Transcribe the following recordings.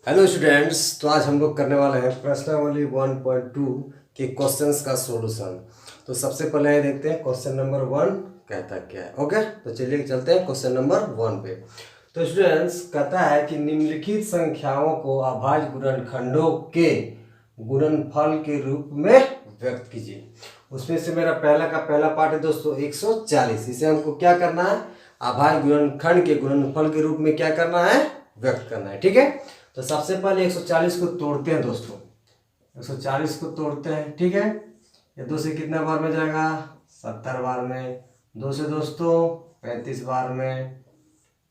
Hello students, तो आज हम लोग करने वाले हैं प्रश्नावली 1.2 के क्वेश्चंस का सॉल्यूशन। तो सबसे पहले ये देखते हैं क्वेश्चन नंबर 1 कहता क्या है। ओके, तो चलिए चलते हैं क्वेश्चन नंबर 1 पे। तो स्टूडेंट्स कहता है कि निम्नलिखित संख्याओं को अभाज्य गुणनखंडों के गुणनफल के रूप में व्यक्त कीजिए। उसमें से मेरा पहला पार्ट है दोस्तों 140। इसे हमको क्या करना है, अभाज्य गुणनखंड के गुणनफल के रूप में क्या करना है, व्यक्त करना है। ठीक है, तो सबसे पहले 140 को तोड़ते हैं दोस्तों। 140 को तोड़ते हैं, ठीक है। ये 2 से कितना बार में जाएगा, 70 बार में। 2 से दोस्तों 35 बार में।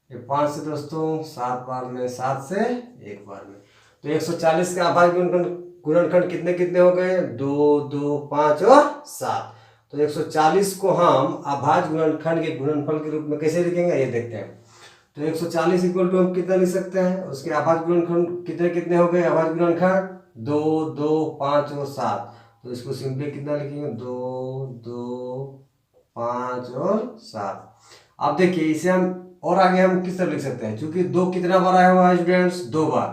ये 5 से दोस्तों 7 बार में। 7 से 1 बार में। तो 140 का अभाज्य गुणनखंड कितने कितने हो गए, 2, 2, 5 और 7। तो 140 को हम अभाज्य गुणनखंड के गुणनफल के रूप में कैसे लिखेंगे, ये देखते हैं। तो 140 इक्वल टू हम कितना लिख सकते हैं, उसके अभाज्य गुणनखंड कितने कितने हो गए, अभाज्य गुणनखंड 2, 2, 5 और 7। तो इसको सिंपली कितना लिखेंगे, 2, 2, 5 और 7। अब देखिए इसे हम और आगे हम किस तरह लिख सकते हैं, क्योंकि 2 कितना बार आया हुआ है स्टूडेंट्स, 2 बार।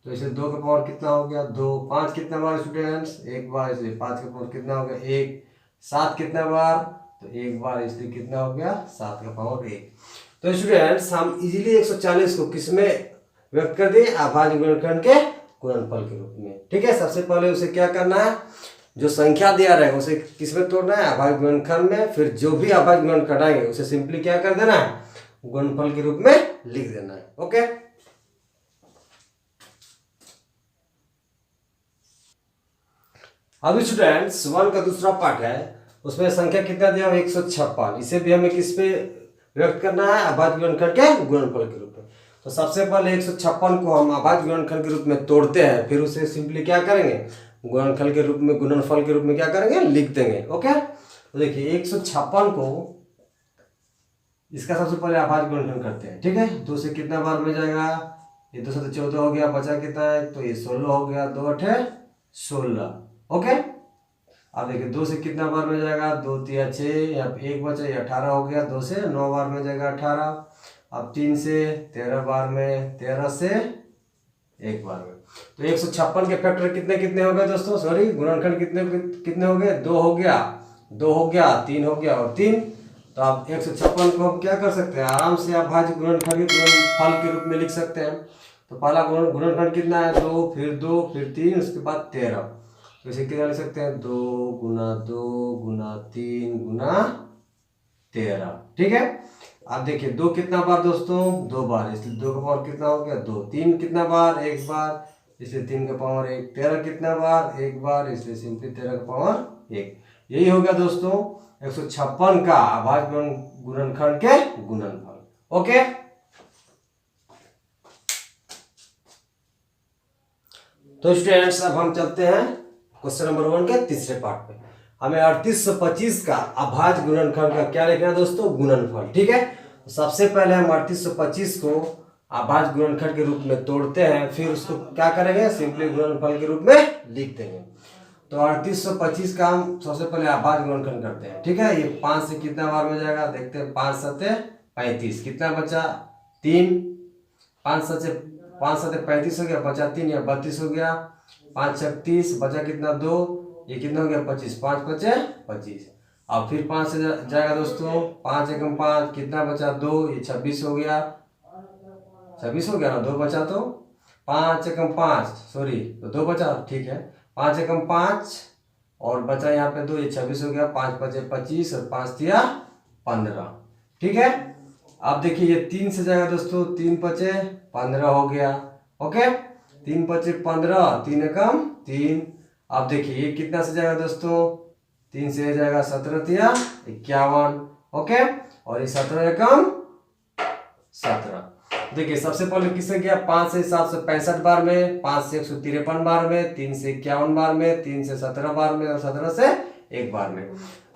तो इसे 2 का पावर कितना हो गया, 2। 5 कितना बार स्टूडेंट्स, 1 बार, इसलिए 5 का पावर कितना हो गया, 1। 7 कितना बार, तो 1 बार, इसलिए कितना हो गया, 7 का पावर 1। तो स्टूडेंट्स हम इजीली 140 को किस में व्यक्त कर दिए, अभाज्य गुणनखंड के गुणनफल के रूप में। ठीक है, सबसे पहले उसे क्या करना है, जो संख्या दिया रहेगा उसे किस में तोड़ना है, अभाज्य गुणनखंड में। फिर जो भी अभाज्य गुणनखंड आएंगे उसे सिंपली क्या कर देना है, गुणनफल के रूप में लिख देना है। ओके, अभी स्टूडेंट्स 1 का दूसरा पार्ट है, उसमें संख्या कितना दिया, 156। इसे भी हमें किस पे व्यक्त करना है, अभाज्य गुणनखंड के गुणनफल के रूप में। तो सबसे पहले 156 को हम अभाज्य गुणनखंड के रूप में तोड़ते हैं, फिर उसे सिंपली क्या करेंगे, गुणनफल के रूप में, गुणनफल के रूप में क्या करेंगे, लिख देंगे। ओके, तो देखिए 156 को इसका सबसे पहले अभाज्य गुणनखंड करते हैं। ठीक है, 2 से कितना बार में जाएगा, ये 2 से तो 14 हो गया, बचा कितना है, तो ये 16 हो गया, 2 8 16। ओके, अब देखिए 2 से कितना बार में जाएगा, 2 3 6, यहाँ पे 1 बचा, ये 18 हो गया। 2 से 9 बार में जाएगा 18। अब 3 से 13 बार में, 13 से 1 बार में। तो 156 के फैक्टर कितने कितने हो गए दोस्तों, सॉरी गुणनखंड कितने कितने हो गए, 2 हो गया, 2 हो गया, 3 हो गया और 3। तो अब 156 को हम क्या कर सकते हैं, आराम से अभाज्य गुणनखंड के गुणनफल के रूप में लिख सकते हैं। तो पहला गुणनखंड कितना है, 2, फिर 3, उसके बाद 13। तो इसे क्या लिख सकते हैं, 2 गुना 2 गुना 3 गुना 13। ठीक है, अब देखिए 2 कितना बार दोस्तों, 2 बार, इसलिए 2 का पावर कितना हो गया, 2। 3 कितना बार, 1 बार, इसलिए 3 का पावर 1। 13 कितना बार, 1 बार, इसलिए सिंपली 13 का पावर 1। यही हो गया दोस्तों 156 का अभाज्य गुणनखंड के गुणनफल। ओके, तो स्टूडेंट्स अब हम चलते हैं क्वेश्चन नंबर 1 के तीसरे पार्ट पे। हमें 3825 का अभाज्य गुणनखंड का क्या लिखना है दोस्तों, गुणनफल। ठीक है, तो सबसे पहले हम 3825 को अभाज्य गुणनखंड के रूप में तोड़ते हैं, फिर उसको क्या करेंगे, सिंपली गुणनफल के रूप में लिख देंगे। तो 3825 का हम सबसे पहले अभाज्य गुणनखंड करते हैं। ठीक है, ये 5 से कितना बार में जाएगा, देखते हैं। 5 7 35, कितना बचा, 3। 5 7 35 हो गया, बचा 3, या 32 हो गया। 5 36, बचा कितना, 2, ये कितना हो गया, 25। 5 5 25। अब फिर 5 से जाएगा दोस्तों, 5 एकम 5, कितना बचा, 2, ये 26 हो गया। 26 हो गया ना, 2 बचा, तो 5 एकम 5, सॉरी, तो 2 बचा, ठीक है। 5 एकम 5 और बचा यहाँ पे 2, ये 26 हो गया। 5 5 25 और 5 3 15। ठीक है, अब देखिए ये 3 से जाएगा दोस्तों, 3 5 15 हो गया। ओके, 3 5 15, 3 एकम 3। अब देखिए ये कितना से जाएगा दोस्तों, 3 से जाएगा 17 3 51। ओके, और ये 17 एकम 17। देखिए सबसे पहले किससे गया, 5 से 765 बार में, 5 से 153 बार में, 3 से 51 बार में, 3 से 17 बार में और 17 से 1 बार में।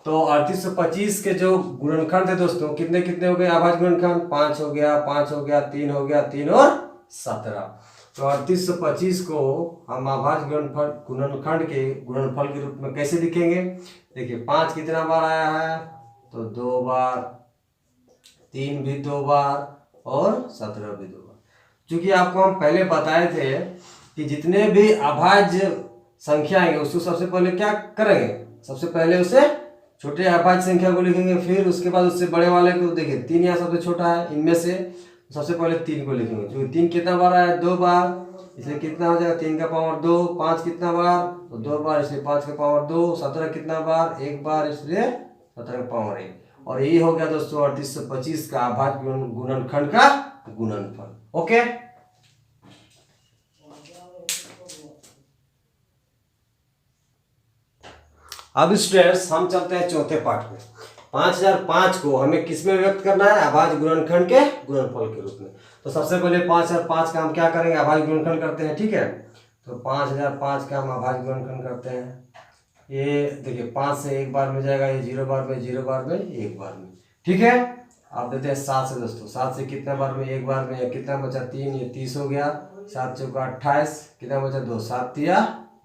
तो 3825 के जो गुणनखंड थे दोस्तों, कितने कितने हो गए अभाज्य गुणनखंड, 5 हो गया, 5 हो गया, 3 हो गया, 3 और 17। तो 3825 को हम अभाज्य गुणनखंड के गुणनफल के रूप में कैसे लिखेंगे, देखिए 5 कितना बार आया है, तो 2 बार, 3 भी 2 बार और 17 भी 2 बार। क्योंकि आपको हम पहले बताए थे कि जितने भी अभाज्य संख्या आएंगे उसको सबसे पहले क्या करेंगे, सबसे पहले उसे छोटे अभाज्य संख्या को लिखेंगे, फिर उसके बाद उससे बड़े वाले को देखिए 3 यहाँ सबसे छोटा है इनमें से, सबसे पहले 3 को लिखेंगे। क्योंकि 3 कितना बार आया, 2 बार, इसलिए कितना हो जाएगा 3 का पावर 2। 5 कितना बार, तो 2 बार, इसलिए 5 का पावर 2। 17 कितना बार, 1 बार, इसलिए 17 का पावर 1। और यही हो गया दोस्तों 3825 का अभाज्य गुणनखंड का गुणनफल। ओके, अब स्टूडेंट्स हम चलते हैं चौथे पार्ट में। 5005 को हमें किस में व्यक्त करना है, अभाज्य गुणनखंड के गुणनफल के रूप में। तो सबसे पहले 5005 का हम क्या करेंगे, अभाज्य गुणनखंड करते हैं, ठीक है। तो 5005 का हम अभाज्य गुणनखंड करते हैं। ये देखिए 5 से 1 बार में जाएगा, ये 0 बार में, 0 बार में, 1 बार में, ठीक है। आप देते हैं 7 से दोस्तों, 7 से कितना बार में, 1 बार में, कितना बचा 3, ये 30 हो गया। 7 चौका 28, कितना बचा 2, 7 तिया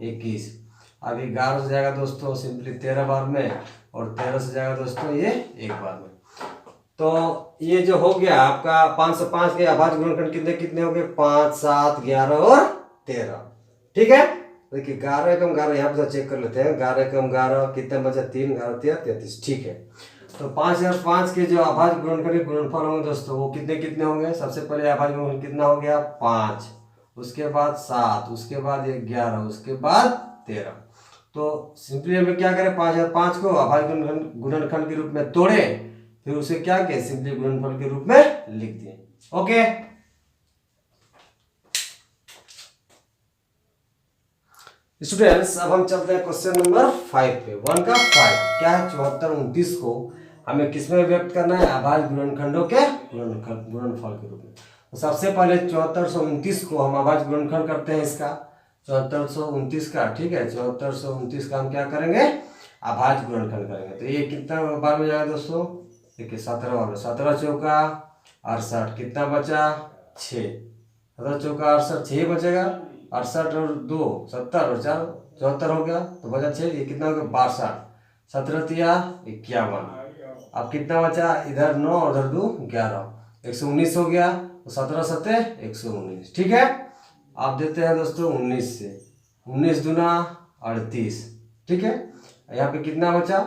21। अब 11 से जाएगा दोस्तों सिंपली 13 बार में, और 13 से जाएगा दोस्तों ये 1 बार में। तो ये जो हो गया आपका 505 के अभाज्य गुणनखंड कितने कितने हो गए, 5, 7, 11 और 13, ठीक है। देखिए 11 एकम 11, यहाँ पे चेक कर लेते हैं, 11 एकम 11 कितना बचा 3, 11 13 33, ठीक है। तो 5005 के जो अभाज्य गुणनखंड के गुणनफल होंगे दोस्तों वो कितने कितने होंगे, सबसे पहले अभाज्य गुणनखंड कितना हो गया 5, उसके बाद 7, उसके बाद 11, उसके बाद 13। तो सिंपली हमें क्या करें, 5005 को अभाज्य गुणनखंड के रूप में तोड़े, फिर उसे क्या किया, सिंपली गुणनफल के रूप में लिख दिए। ओके, स्टूडेंट्स अब हम चलते हैं क्वेश्चन नंबर 5 पे। 1 का 5 क्या है, 7429 को हमें किसमें व्यक्त करना है, अभाज्य गुणनखंडों के गुणनफल के रूप में। तो सबसे पहले 7429 को हम अभाज्य गुणनखंड करते हैं इसका, 7429 का, ठीक है। 7429 का हम क्या करेंगे, अभाज्य गुणनखंड करेंगे। तो ये कितना बार में जाएगा दोस्तों, देखिए 17 बार में, 17 चौका 68, कितना बचा 6, 17 चौका 68, 6 बचेगा, 68 और 2 70 और 4 74 हो गया, तो बचा 6, ये कितना हो गया 62, 17 तिया 51। अब कितना बचा, इधर 9 और उधर 2 11, 119 हो गया। तो 17 सत्ते 119, ठीक है। आप देते हैं दोस्तों 19 से, 19 दूना 38, ठीक है। यहाँ पे कितना बचा,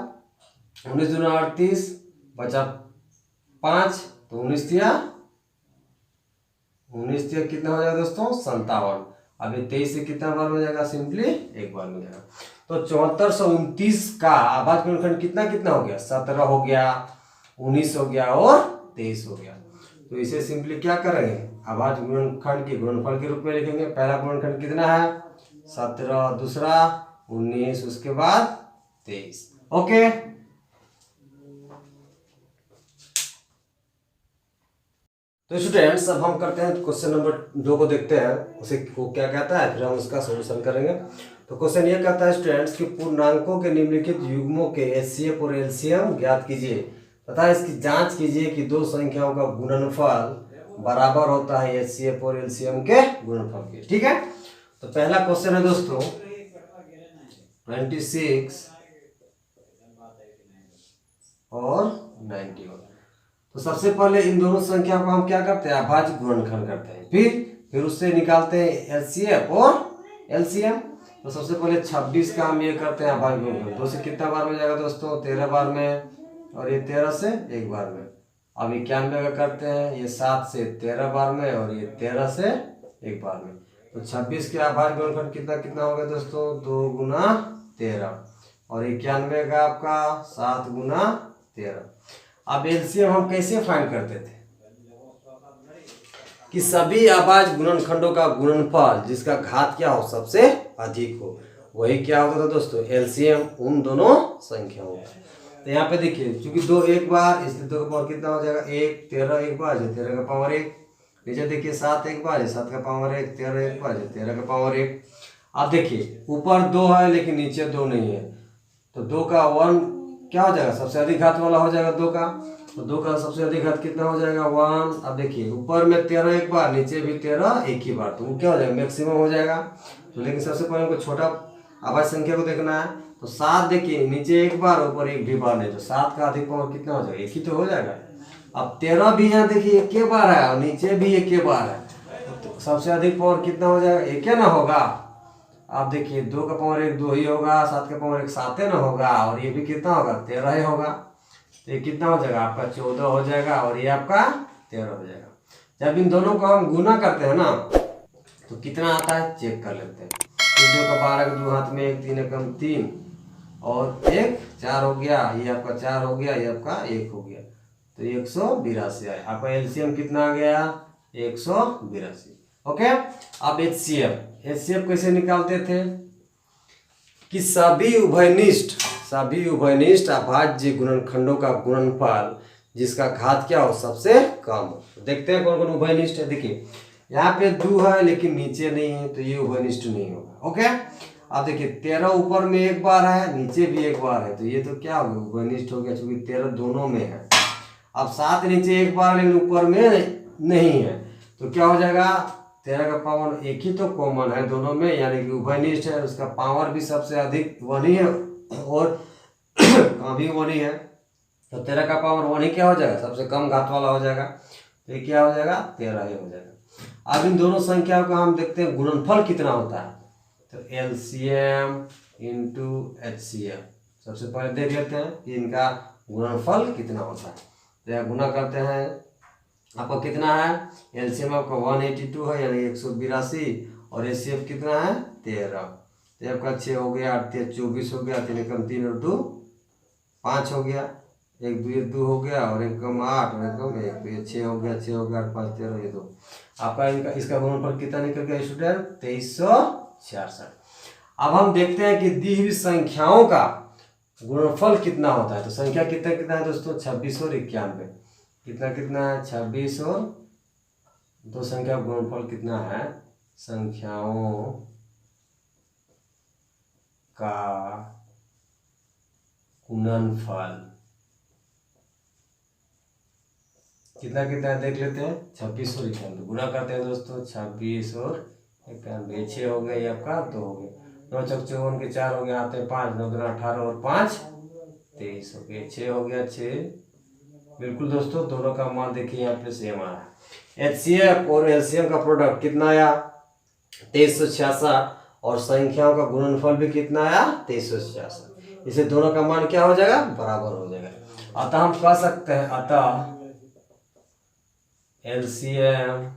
19 दूना 38, बचा 5, तो 19 तिया कितना हो जाएगा दोस्तों 57। अब ये 23 से कितना बार में जाएगा, सिंपली 1 बार में जाएगा। तो 7429 का अभाज्य गुणनखंड कितना कितना हो गया, 17 हो गया, 19 हो गया और 23 हो गया। तो इसे सिंपली क्या करेंगे, अभाज्य गुणनखंड के गुणनफल के रूप में लिखेंगे। पहला गुणनखंड कितना है 17, दूसरा 19, उसके बाद 23। ओके, तो स्टूडेंट्स अब हम करते हैं क्वेश्चन नंबर 2 को देखते हैं, उसे वो क्या कहता है, फिर हम उसका सॉल्यूशन करेंगे। तो क्वेश्चन ये कहता है स्टूडेंट्स कि पूर्णांकों के निम्नलिखित युग्मों के एचसीएफ और एलसीएम ज्ञात कीजिए तथा इसकी जांच कीजिए कि दो संख्याओं का गुणनफल बराबर होता है एचसीएफ और एलसीएम के गुणनफल के, ठीक है। तो पहला क्वेश्चन है दोस्तों 26 और 91। तो सबसे पहले इन दोनों संख्या को हम क्या करते हैं, अभाज्य गुणनखंड करते हैं, फिर उससे निकालते हैं एचसीएफ और एलसीएम। तो सबसे पहले 26 का हम ये करते हैं अभाज्य गुणनखंड, 2 से कितना बार में जाएगा दोस्तों 13 बार में, और ये 13 से 1 बार में। अब 91 का करते हैं, ये 7 से 13 बार में, और ये 13 से 1 बार में। तो 26 के अभाज्य गुणनखंड कितना कितना हो गया दोस्तों, 2 गुना 13, और 91 का आपका 7 गुना 13। अब एलसीएम हम कैसे फाइंड करते थे कि सभी अभाज्य गुणनखंडों का गुणनफल जिसका घात क्या हो सबसे अधिक हो, वही क्या होता था दोस्तों एलसीएम उन दोनों संख्याओं का। तो यहाँ पे देखिए चूंकि 2 1 बार, इसलिए 2 का पावर कितना हो जाएगा 1, 13 1 बार, 13 का पावर 1। नीचे देखिए 7 1 बार, 7 का पावर 1, 13 1 बार, 13 का पावर 1। अब देखिए ऊपर 2 है लेकिन नीचे 2 नहीं है, तो 2 का 1 क्या हो जाएगा, सबसे अधिक घात वाला हो जाएगा 2 का। तो 2 का सबसे अधिक घात कितना हो जाएगा 1। अब देखिए ऊपर में 13 1 बार, नीचे भी 13 1 ही बार, तो वो क्या हो जाएगा मैक्सिमम हो जाएगा। तो लेकिन सबसे पहले हमको छोटा अभाज्य संख्या को देखना है। तो 7 देखिए नीचे 1 बार, ऊपर 1 भी बार नहीं, तो 7 का अधिक पावर कितना हो जाएगा 1 ही तो हो जाएगा। अब 13 भी यहाँ देखिए 1 बार है और नीचे भी 1 बार है, सबसे अधिक पावर कितना हो जाएगा, एक क्या ना होगा। आप देखिए 2 का पावर 1 2 ही होगा, 7 का पावर 1 7 ना होगा, और ये भी कितना होगा 13 ही होगा। तो ये कितना हो जाएगा आपका 14 हो जाएगा, और ये आपका 13 हो जाएगा। जब इन दोनों को हम गुना करते हैं ना तो कितना आता है चेक कर लेते हैं। 2 का 12 2 हाथ में 1 3 एकम 3 और 1 4 हो गया, ये आपका 4 हो गया, ये आपका 1 हो गया, तो 182 आया। आपका एलसीएम कितना आ गया 182। ओके। अब एचसीएफ कैसे निकालते थे कि सभी उभयनिष्ठ अभाज्य गुणनखंडों का गुणनफल जिसका घात क्या हो सबसे कम हो। तो देखते हैं कौन कौन उभयनिष्ठ है। देखिए यहाँ पे 2 है लेकिन नीचे नहीं है, तो ये उभयनिष्ठ नहीं होगा। ओके। अब देखिए 13 ऊपर में एक बार है, नीचे भी एक बार है, तो ये तो क्या हो गया उभयनिष्ठ हो गया, क्योंकि 13 दोनों में है। अब 7 नीचे एक बार लेकिन ऊपर में नहीं है, तो क्या हो जाएगा 13 का पावर 1 ही तो कॉमन है दोनों में, यानी कि उभयनिष्ठ है, उसका पावर भी सबसे अधिक 1 ही है और कम भी 1 ही है, तो 13 का पावर 1 ही क्या हो जाएगा सबसे कम घात वाला हो जाएगा, तो ये क्या हो जाएगा 13 ही हो जाएगा। अब इन दोनों संख्याओं का हम देखते हैं गुणनफल कितना होता है, तो एलसीएम इंटू एचसीएफ। सबसे पहले देख लेते हैं कि इनका गुणनफल कितना होता है। तो यह गुना करते हैं, आपको कितना है एलसीएम आपका 182 है यानी 182, और एचसीएफ कितना है 13, तो आपका 6 हो गया, 8 3 24 हो गया, 3 एकम 3 और 2 5 हो गया, 1 2 2 हो गया, और 1 कम 8 और 1 कम 1, तो ये 6 हो गया, 6 हो गया, 8 5 13, ये 2 आपका इनका इसका गुणनफल कितना निकल गया स्टूडेंट 2366। अब हम देखते हैं कि दी हुई संख्याओं का गुणनफल कितना होता है। तो संख्या कितना कितना है दोस्तों 26 और 91, कितना कितना है 26 और दो संख्या का गुणनफल कितना है, संख्याओं का गुणनफल कितना कितना है देख लेते हैं 26 और 91, गुना करते हैं दोस्तों 26 और 91, 6 हो गया, ये आपका 2 हो गया, 9 चौक 54 के 4 हो गया, आते हैं 5 9 2 18 और 5 23 हो गया, 6 हो गया 6। बिल्कुल दोस्तों दोनों का मान देखिए यहाँ पे सेम आ रहा है। एचसीएफ और एलसीएम का प्रोडक्ट कितना आया 2366, और संख्याओं का गुणनफल भी कितना आया 2366, इसे दोनों का मान क्या हो जाएगा बराबर हो जाएगा। अतः हम कह सकते हैं, अतः एलसीएम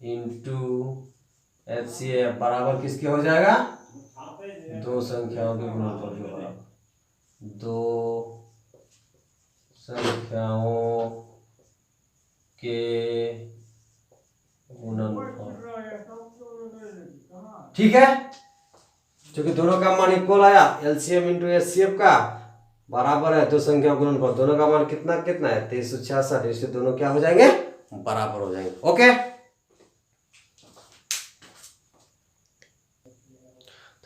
इंटू एचसीएफ बराबर किसके हो जाएगा, दो संख्याओं के गुणनफल के बराबर, दो संख्याओं के गुणनफल। ठीक है, क्योंकि दोनों का मान इक्वल आया, एलसीएम इंटू एचसीएफ का बराबर है दो संख्या गुणनफल, दोनों का मान कितना कितना है 2366, इससे दोनों क्या हो जाएंगे बराबर हो जाएंगे। ओके,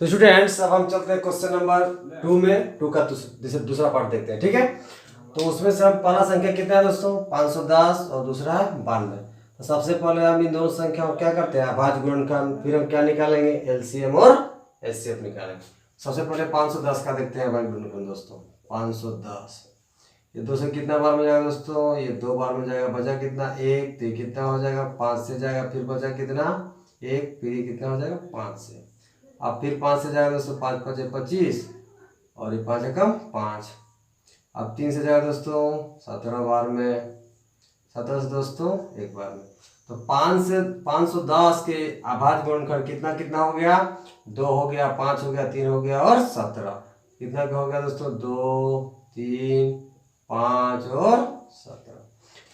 तो स्टूडेंट्स अब हम चलते हैं क्वेश्चन नंबर 2 में, 2 का दूसरा पार्ट देखते हैं। ठीक है, तो उसमें से हम पहला संख्या कितना है दोस्तों 510 और दूसरा है 92। तो सबसे पहले हम इन दोनों संख्याओं क्या करते हैं अभाज्य गुणनखंड, फिर हम क्या निकालेंगे एलसीएम और एचसीएफ निकालेंगे। सबसे पहले 510 का देखते हैं अभाज्य गुणनखंड दोस्तों, 510 ये 2 से कितना बार में जाएगा दोस्तों, ये 2 बार में जाएगा, बचा कितना 1, तो ये कितना हो जाएगा 5 से जाएगा, फिर बचा कितना 1, फिर ये कितना हो जाएगा 5 से, अब फिर 5 से जाएगा दोस्तों 5 5 25 और ये 5 एकम 5, अब 3 से जाएगा दोस्तों 17 बार में, 17 से दोस्तों एक बार में, तो 5 से 510 के अभाज्य गुणनखंड कितना कितना हो गया 2 हो गया, 5 हो गया, 3 हो गया और 17, कितना का हो गया दोस्तों 2 3 5 और 17।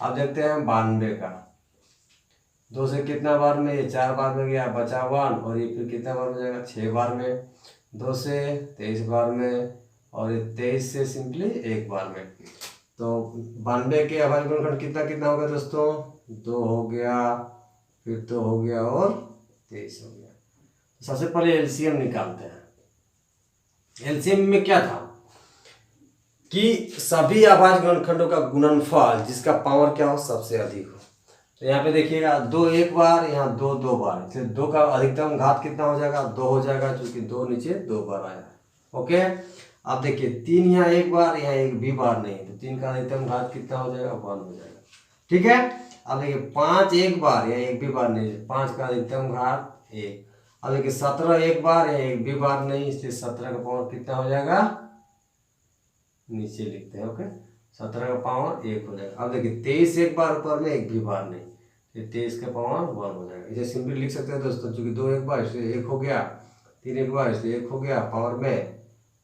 अब देखते हैं 92 का, 2 से कितना बार में, ये 4 बार में गया, बचा 1 और ये फिर कितना बार में जाएगा 6 बार में, 2 से 23 बार में और ये 23 से सिंपली 1 बार में। तो 92 के अभाज्य गुणनखंड कितना कितना हो गया दोस्तों 2 हो गया, फिर 2 हो गया और 23 हो गया। सबसे पहले एलसीएम निकालते हैं। एलसीएम में क्या था कि सभी अभाज्य गुणनखंडों का गुणनफल जिसका पावर क्या हो सबसे अधिक हो। तो यहाँ पे देखिएगा 2 एक बार, यहाँ 2 2 बार, इसलिए 2 का अधिकतम घात कितना हो जाएगा 2 हो जाएगा, क्योंकि 2 नीचे 2 बार आया है। ओके, अब देखिए 3 यहाँ एक बार, यहाँ एक भी बार नहीं, तो 3 का अधिकतम घात कितना हो जाएगा 1 हो जाएगा। ठीक है, अब देखिए 5 एक बार या एक भी बार नहीं, 5 का अधिकतम घात 1। अब देखिए 17 एक बार या एक भी बार नहीं, इसलिए 17 का पावर कितना हो जाएगा, नीचे लिखते हैं। ओके, 17 का पावर 1 हो जाएगा। अब देखिए 23 एक बार ऊपर में, एक भी बार नहीं, तो 23 का पावर 1 हो जाएगा। इसे सिंपली लिख सकते हैं दोस्तों, चूंकि 2 एक बार इसलिए 1 हो गया, 3 एक बार इसलिए 1 हो गया पावर में,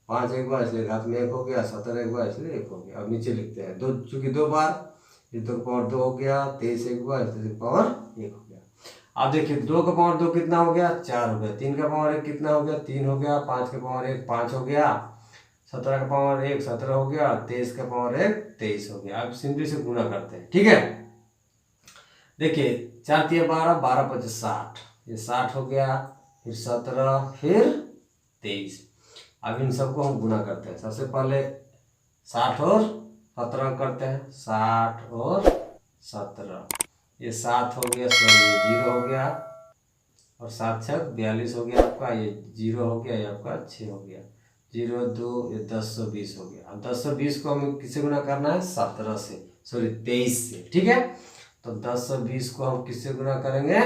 5 एक बार इसलिए घात में 1 हो गया, 17 एक बार इसलिए 1 हो गया। अब नीचे लिखते हैं, दो चूंकि 2 बार, इस 2 का पावर 2 हो गया, 23 एक बार इसलिए पावर 1 हो गया। अब देखिए 2 का पावर 2 कितना हो गया, 4 हो गया। 3 का पावर 1 कितना हो गया, 3 हो गया। 5 का पावर 1 5 हो गया। 17 का पावर 1 17 हो गया। 23 का पावर 1 23 हो गया। अब सिंपली से गुना करते हैं, ठीक है। देखिए 4 3 12, 12 5 60, ये 60 हो गया, फिर 17, फिर 23। अब इन सबको हम गुना करते हैं। सबसे पहले 60 और 17 करते हैं, 60 और 17, ये 7 हो गया, सॉरी ये 0 हो गया, और 7 6 42 हो गया आपका, ये 0 हो गया, ये आपका 6 हो गया, 0 2, ये 1020 हो गया। अब 1020 को हमें किससे गुना करना है, 17 से, सॉरी 23 से, ठीक है। तो 1020 को हम किससे गुना करेंगे,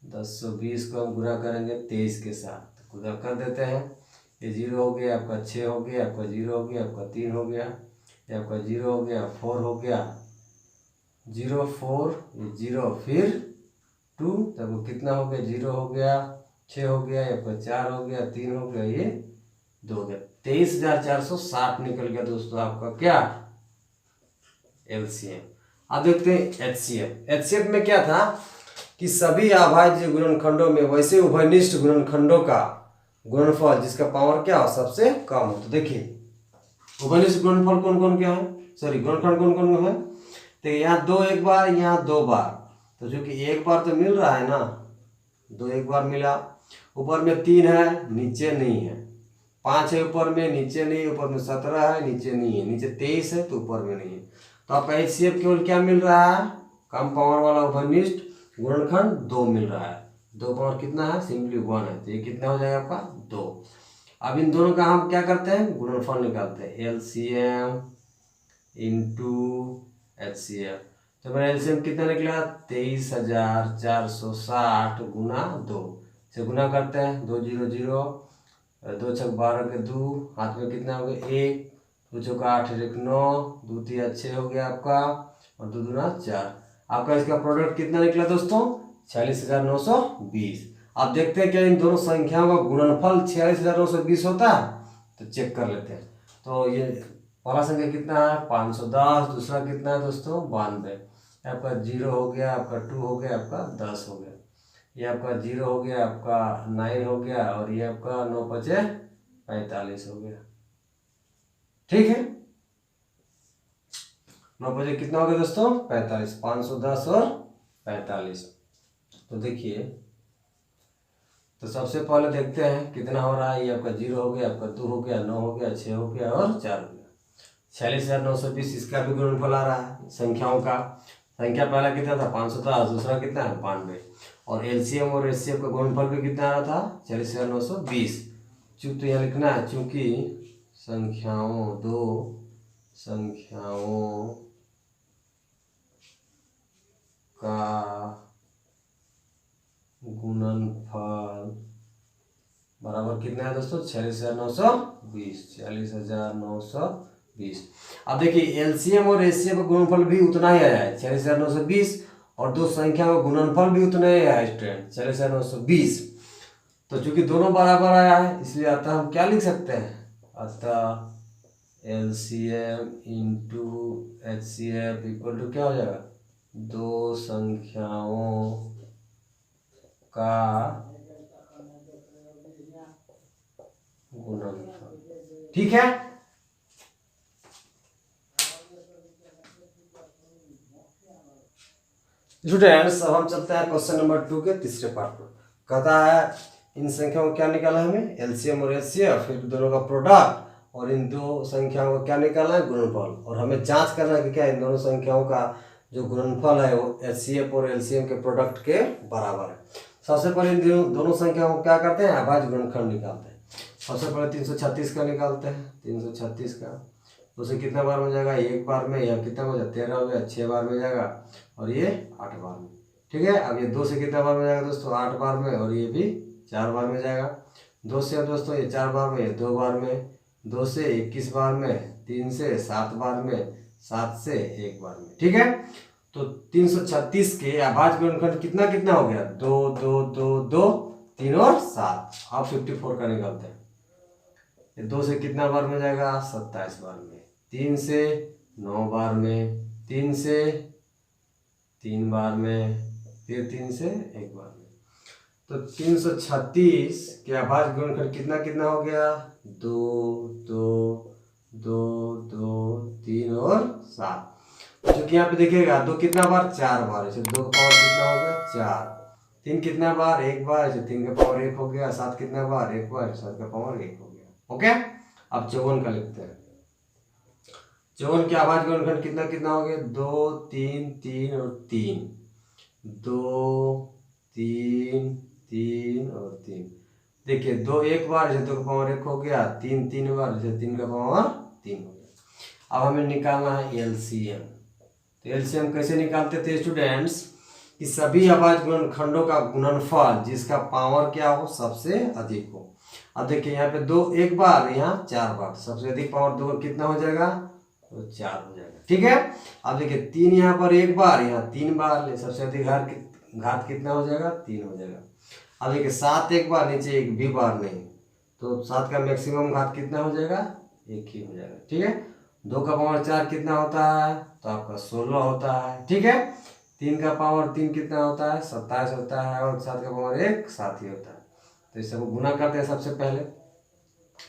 1020 को हम गुना करेंगे 23 के साथ, तो गुना कर देते हैं। ये 0 हो गया आपका, 6 हो गया आपका, 0 हो गया आपका, 3 हो गया, ये आपका 0 हो गया, 4 हो गया, 0 4, ये 0, फिर 2, तब कितना हो गया, 0 हो गया, 6 हो गया, ये आपका 4 हो गया, 3 हो गया, ये 2 हो गया। 23,460 निकल गया दोस्तों आपका क्या, एलसीएम। अब देखते हैं एचसीएफ। एचसीएफ में क्या था कि सभी अभाज्य गुणनखंडों में वैसे उभयनिष्ठ गुणनखंडों का गुणनफल जिसका पावर क्या हो, सबसे कम हो। तो देखिए उभयनिष्ठ गुणनफल कौन कौन क्या है, सॉरी गुणनखंड कौन कौन है। तो यहाँ 2 एक बार, यहाँ 2 बार, तो जो कि एक बार तो मिल रहा है ना, 2 एक बार मिला। ऊपर में 3 है, नीचे नहीं है। 5 है ऊपर में, नीचे नहीं। ऊपर में 17 है, नीचे नहीं है। नीचे 23 है, तो ऊपर में नहीं है। तो आपका एचसीएफ केवल क्या मिल रहा है, कम पावर वाला उभयनिष्ठ गुणनखंड 2 मिल रहा है। 2 पावर कितना है, सिंपली 1 है, तो ये कितना हो जाएगा आपका 2। अब इन दोनों का हम क्या करते हैं, गुणनफल निकालते हैं, एलसीएम इंटू एचसीएफ। तो मेरा एलसीएम कितना निकला, 23,460 गुना 2 से गुना करते हैं। 2 0 0, 2 6 12 के 2, हाथ में कितना हो गया 1, 2 चौका 8 1 9, 2 3 6 हो गया आपका, और 2 दूना 4। आपका इसका प्रोडक्ट कितना निकला दोस्तों, 46,920। आप देखते हैं क्या इन दोनों संख्याओं का गुणनफल 46,920 होता है, तो चेक कर लेते हैं। तो ये पहला संख्या कितना है, 510, दूसरा कितना है दोस्तों 92। आपका 0 हो गया, आपका 2 हो गया, आपका 10 हो गया, ये आपका 0 हो गया, आपका 9 हो गया, और ये आपका 9 5 45 हो गया, ठीक है। 9 5 कितना हो गया दोस्तों 45, 510 और 45। तो देखिए, तो सबसे पहले देखते हैं कितना हो रहा है। ये आपका 0 हो गया, आपका 2 हो गया, 9 हो गया, 6 हो गया, और 4 हो गया। 46,920 इसका भी गुणनफल आ रहा है संख्याओं का। संख्या पहला कितना था 510, दूसरा कितना है 92, और एलसीएम और एचसीएफ का गुणनफल भी कितना आ रहा था 46,920। चूंकि तो यहाँ लिखना है, चूंकि दो संख्याओं का गुणनफल बराबर कितना है दोस्तों 46,920, 46,920। अब देखिए एलसीएम और एचसीएफ का गुणनफल भी उतना ही आया है 46,920, और दो संख्या का गुणनफल भी उतना ही आया है स्टूडेंट 46,920। तो चूंकि दोनों बराबर आया है, इसलिए अतः हम क्या लिख सकते हैं, अतः LCM into HCF equal to क्या हो जाएगा, दो संख्याओं का गुणनफल, ठीक है। स्टूडेंट्स अब हम चलते हैं क्वेश्चन नंबर 2 के तीसरे पार्ट पर। कहता है इन संख्याओं को क्या निकाला है हमें, एलसीएम और एचसीएफ, फिर दोनों का प्रोडक्ट, और इन दो संख्याओं को क्या निकालना है, गुणनफल। और हमें जांच करना है कि क्या इन दोनों संख्याओं का जो गुणनफल है वो एचसीएफ और एलसीएम के प्रोडक्ट के बराबर है। सबसे पहले इन दोनों संख्याओं को क्या करते हैं, अभाज्य गुणनखंड निकालते हैं। सबसे पहले 336 का निकालते हैं, 336 का 2 से कितना बार में जाएगा, 1 बार में। यहाँ कितना हो जाएगा, 13 हो गया, 6 बार में जाएगा, और ये 8 बार में। ठीक है, अब ये 2 से कितना बार में जाएगा दोस्तों, 8 बार में, और ये भी 4 बार में जाएगा। 2 से दोस्तों ये 4 बार में, ये 2 बार में। 2 से 21 बार में, 3 से 7 बार में, 7 से 1 बार में। ठीक है, तो 336 के अभाज्य गुणनखंड कितना कितना हो गया, 2 2 2 2 3 और 7। अब 54 का निकालते हैं। ये 2 से कितना बार में जाएगा, 27 बार में। 3 से 9 बार में, 3 से 3 बार में, फिर 3 से 1 बार में। तो 336 के अभाज्य गुणनखंड कितना कितना हो गया, 2 2 2 2 3 और 7। क्योंकि यहाँ पे देखिएगा 2 कितना बार, 4 बार, इसे 2 का पावर कितना हो गया, 4। 3 कितना बार, 1 बार, इसे 3 का पावर 1 हो गया। 7 कितना बार, 1 बार, 7 का पावर 1 हो गया। ओके, अब 54 का लिखते हैं। 54 के अभाज्य गुणनखंड कितना कितना हो गया, 2 3 3 और 3, 2 3 3 और 3। देखिए 2 1 बार, इसे 2 का पावर 1 हो गया। 3 3 बार, इसे 3 का पावर 3 हो गया। अब हमें निकालना है एलसीएम। तो एलसीएम कैसे निकालते थे स्टूडेंट्स, कि सभी अभाज्य गुणनखंडों का गुणनफल जिसका पावर क्या हो, सबसे अधिक हो। अब देखिए यहाँ पे 2 1 बार, यहाँ 4 बार, सबसे अधिक पावर 2 कितना हो जाएगा, तो 4 हो जाएगा। ठीक है, अब देखिए 3 यहाँ पर 1 बार, यहाँ 3 बार, सबसे अधिक घात कितना हो जाएगा, 3 हो जाएगा। अब देखिए 7 1 बार, नीचे 1 भी बार नहीं, तो 7 का मैक्सिमम घात कितना हो जाएगा, 1 ही हो जाएगा। ठीक है, 2 का पावर 4 कितना होता है, तो आपका 16 होता है। ठीक है, 3 का पावर 3 कितना होता है, 27 होता है, और 7 का पावर 1 7 ही होता है। तो इस सबको गुना करते हैं। सबसे पहले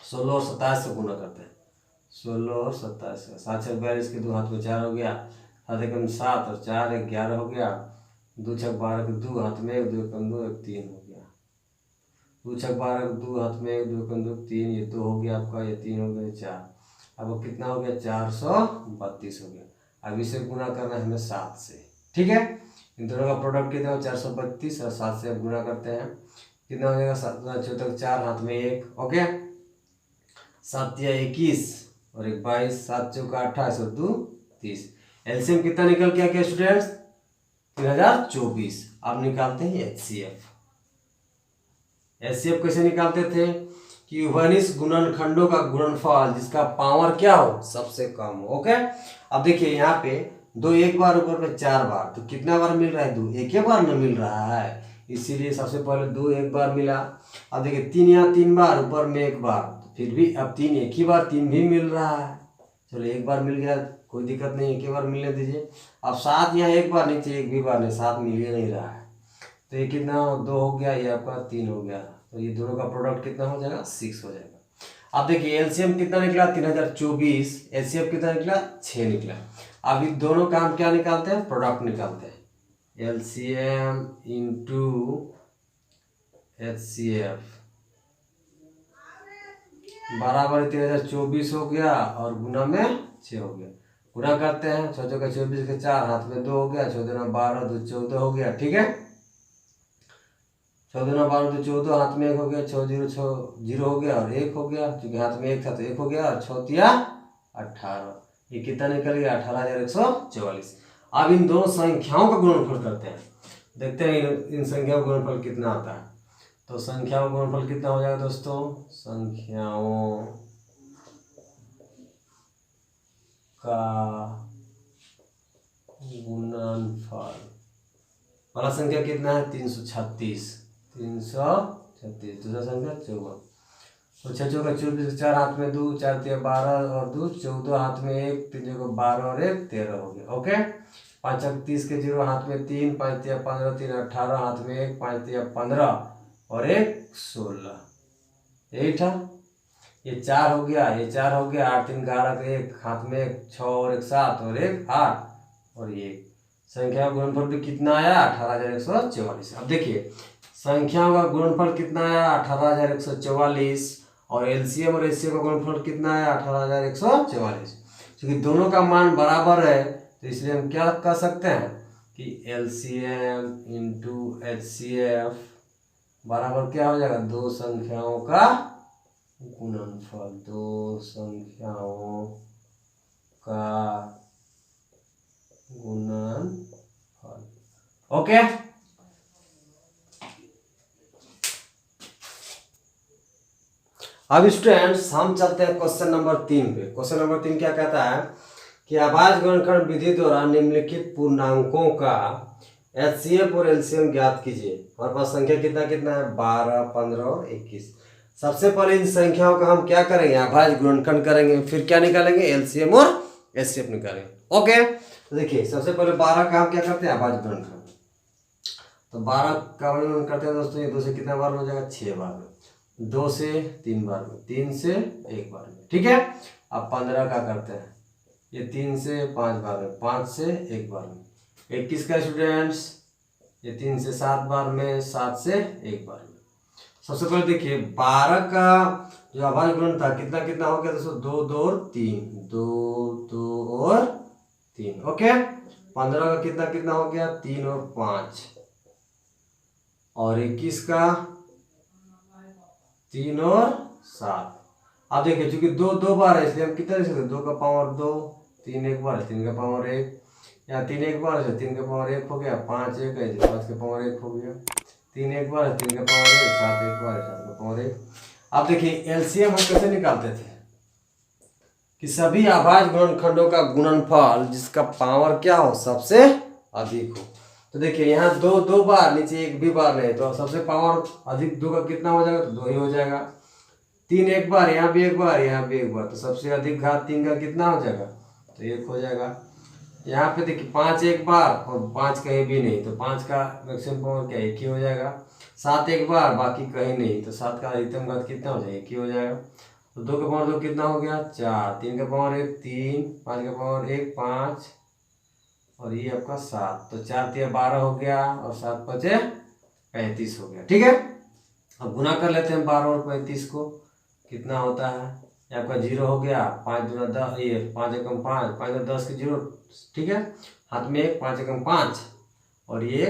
16 और 27 से गुना करते हैं। 16 और 27, 7 6 42 के 2 हाथ में 4 हो गया, 7 एकम 7 और 4 1 11 हो गया। 2 6 12 के 2 हाथ में 1 2 एकम 2 1 3 हो गया। 2 6 12 के 2 हाथ में 1 2 एकम 2 3, ये 2 हो गया आपका, ये 3 हो गया, 4। अब वो कितना हो गया, 432 हो गया। अब इसे गुना करना है हमें 7 से। ठीक है, इन दोनों का प्रोडक्ट कितना हो, 432, और 7 से गुना करते हैं, कितना हो जाएगा, 7 तक 4 हाथ में 1। ओके, 7 या 21 और 1 22, 7 चौका 28 और 2 30। एलसीएम कितना निकल के आ गया स्टूडेंट्स, 3024। अब निकालते हैं एचसीएफ। एचसीएफ कैसे निकालते थे, कि उभयनिष्ठ गुणनखंडों का गुणनफल जिसका पावर क्या हो, सबसे कम हो। ओके, अब देखिए यहाँ पे 2 1 बार, ऊपर में 4 बार, तो कितना बार मिल रहा है, 2 एक ही बार में मिल रहा है, इसीलिए सबसे पहले 2 1 बार मिला। अब देखिए 3 यहाँ 3 बार, ऊपर में 1 बार, तो फिर भी अब 3 एक ही बार, 3 भी मिल रहा है। चलो 1 बार मिल गया, कोई दिक्कत नहीं, एक ही बार मिलने दीजिए। अब 7 यहाँ 1 बार, नीचे 1 भी बार नहीं, 7 मिल ही नहीं रहा है, तो ये कितना 2 हो गया, ये आपका 3 हो गया। तो ये दोनों का प्रोडक्ट कितना हो जाएगा, 6 हो जाएगा। अब देखिए एलसीएम कितना निकला, 3024। एचसीएफ कितना निकला, 6 निकला। अब ये दोनों का हम क्या निकालते हैं, प्रोडक्ट निकालते हैं। एलसीएम इंटू एचसीएफ बराबर 3024 हो गया, और गुना में 6 हो गया। गुना करते हैं, 6 चौका 24 के 4, हाथ में 2 हो गया, 6 दूना 12 2 14 हो गया। ठीक है, 6 दूना 12 2 14, हाथ में 1 हो गया, 6 0 6 0 हो गया, और 1 हो गया, क्योंकि हाथ में 1 था तो 1 हो गया, और 6 तिया 18। ये कितना निकल गया, 18144। अब इन दोनों संख्याओं का गुणनफल करते हैं, देखते हैं इन संख्याओं का गुणनफल कितना आता है। तो संख्याओं का गुणनफल कितना हो जाएगा दोस्तों, संख्याओं का गुणनफल, पहला संख्या कितना है, 336, 336। दूसरा संख्या 54। तो 6 चौका 24, 4 हाथ में 2, 4 तिया 12 और 2 14, हाथ में 1, 3 चौका 12 और 1 13 हो गया। ओके, 5 चौका 30 के 0, हाथ में 3, 5 तिया 15, 3 18, हाथ में 1, 5 तिया 15 और 1 16। यही था, ये 4 हो गया, ये 4 हो गया, 8 3 11 के 1, हाथ में 1 6 और 1 7 और 1 8 और 1। संख्या का गुणनफल भी कितना आया, 18144। अब देखिए संख्याओं का गुणनफल कितना आया, 18144, और एलसीएम और एचसीएफ का गुणनफल कितना आया, 18144। क्योंकि दोनों का मान बराबर है, तो इसलिए हम क्या कह सकते हैं कि एलसीएम इंटू एचसीएफ बराबर क्या हो जाएगा, दो संख्याओं का गुणनफल। दो संख्याओं का गुणनफल। ओके, अब स्टूडेंट्स हम चलते हैं क्वेश्चन नंबर 3 पे। क्वेश्चन नंबर 3 क्या कहता है कि अभाज्य गुणनखंड विधि द्वारा निम्नलिखित पूर्णांकों का एचसीएफ और एलसीएम ज्ञात कीजिए। हमारे पास संख्या कितना कितना है, 12, 15 और 21। सबसे पहले इन संख्याओं का हम क्या करेंगे, अभाज्य गुणनखंड करेंगे, फिर क्या निकालेंगे, एलसीएम और एचसीएफ निकालेंगे। ओके, तो देखिए सबसे पहले 12 का हम क्या करते हैं, अभाज्य गुणनखंड। तो 12 का गुणन करते हैं दोस्तों, ये 2 से कितना बार हो जाएगा, 6 बार में, 2 से 3 बार में, 3 से 1 बार में, ठीक है। अब 15 का करते हैं, ये 3 से 5 बार में, 5 से 1 बार में। 21 का स्टूडेंट्स, ये 3 से 7 बार में, 7 से 1 बार में। सबसे पहले देखिए 12 का जो अभाज्य गुणन था कितना कितना हो गया दोस्तों, 2, 2 और 3, 2, 2 और 3। ओके, 15 का कितना कितना हो गया, 3 और 5, और 21 का 3 और 7। अब देखिए चूंकि 2 2 बार है इसलिए हम कितना लिख सकते हैं, 2 का पावर 2, 3 एक बार, 3 का पावर 1, यहाँ 3 एक बार है, 3 का पावर 1 हो गया, 5 एक है, 5 का पावर 1 हो गया, 3 एक बार है, 3 का पावर 1, 7 एक बार है, 7 का पावर 1। अब देखिए एलसीएम हम कैसे निकालते थे कि सभी अभाज्य गुणनखंडों का गुणनफल जिसका पावर क्या हो, सबसे अधिक हो। तो देखिए यहाँ 2 2 बार, नीचे 1 भी बार नहीं, तो सबसे पावर अधिक 2 का कितना हो जाएगा, तो 2 ही हो जाएगा। 3 एक बार, यहाँ भी 1 बार, यहाँ भी 1 बार, तो सबसे अधिक घात 3 का कितना हो जाएगा, तो 1 हो जाएगा। यहाँ पे देखिए 5 एक बार और 5 कहीं भी नहीं, तो 5 का मैक्सिमम पावर क्या, 1 ही हो जाएगा। 7 एक बार, बाकी कहीं नहीं, तो 7 का अधिकतम घात कितना हो जाएगा, 1 ही हो जाएगा। तो 2 का पावर 2 कितना हो गया, 4, 3 का पावर 1 3, 5 का पावर 1 5, और ये आपका 7, तो 4 3 12 हो गया, और 7 5 35 हो गया, ठीक है। अब गुना कर लेते हैं 12 और 35 को, कितना होता है, ये आपका 0 हो गया, 5 दूना 10, ये 5 एकम 5, 5 10 के 0, ठीक है, हाथ में 1, 5 एकम 5, और ये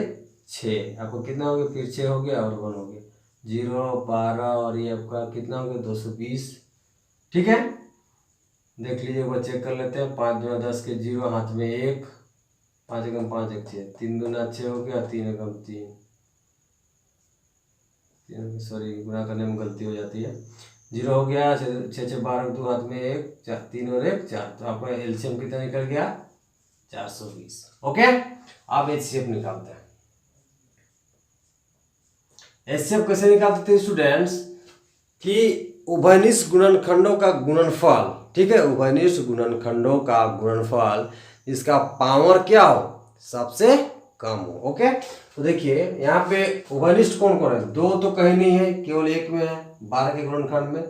6, आपको कितना हो गया, फिर 6 हो गया और 1 हो गया, 0 12, और ये आपका कितना हो गया, 220, ठीक है। देख लीजिए एक बार चेक कर लेते हैं, 5 दूना 10 के 0, हाथ में 1, 5 एकम 5 1 6, 3 दूना 6 हो गया, 3 एकम 3, सॉरी गुना करने में गलती हो जाती है, 0 हो गया, 6 6 12 2, हाथ में 1 4, 3 और 1 4, तो आपका एलसीएम कितना निकल गया, 420। ओके, अब एचसीएफ निकालते हैं। एचसीएफ कैसे निकालते थे स्टूडेंट्स कि उभयनिष्ठ गुणनखंडों का गुणनफल, ठीक है, उभयनिष्ठ गुणनखंडों का गुणनफल इसका पावर क्या हो, सबसे कम हो। ओके, तो देखिए यहाँ पे उभयनिष्ठ कौन कौन है, 2 तो कहीं नहीं है, केवल 1 में है, 12 के गुणनखंड में,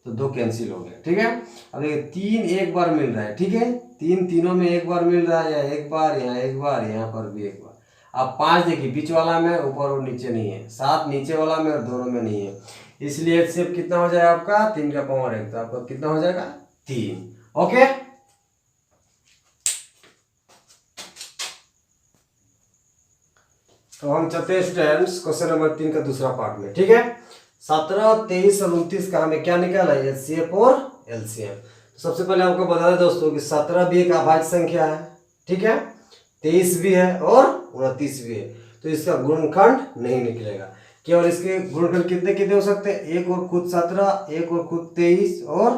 तो 2 कैंसिल हो गया, ठीक है। अब देखिए 3 एक बार मिल रहा है, ठीक है, 3 तीनों में 1 बार मिल रहा है, यहाँ 1 बार, यहाँ 1 बार, यहाँ पर भी 1 बार। अब 5 देखिए बीच वाला में, ऊपर और नीचे नहीं है, 7 नीचे वाला में और दोनों में नहीं है, इसलिए एचसीएफ कितना हो जाएगा आपका, 3 का पावर 1, तो आपका कितना हो जाएगा, 3। ओके, तो हम चलते हैं स्टूडेंट्स क्वेश्चन नंबर 3 का दूसरा पार्ट में, ठीक है। 17 23 और 29 का हमें क्या निकाला है, एचसीएफ और एलसीएम। तो सबसे पहले आपको बता दें दोस्तों कि 17 भी एक अभाज्य संख्या है, ठीक है, 23 भी है और 29 भी है, तो इसका गुणनखंड नहीं निकलेगा। केवल इसके गुणनखंड कितने कितने हो सकते हैं, 1 और खुद 17, 1 और खुद 23, और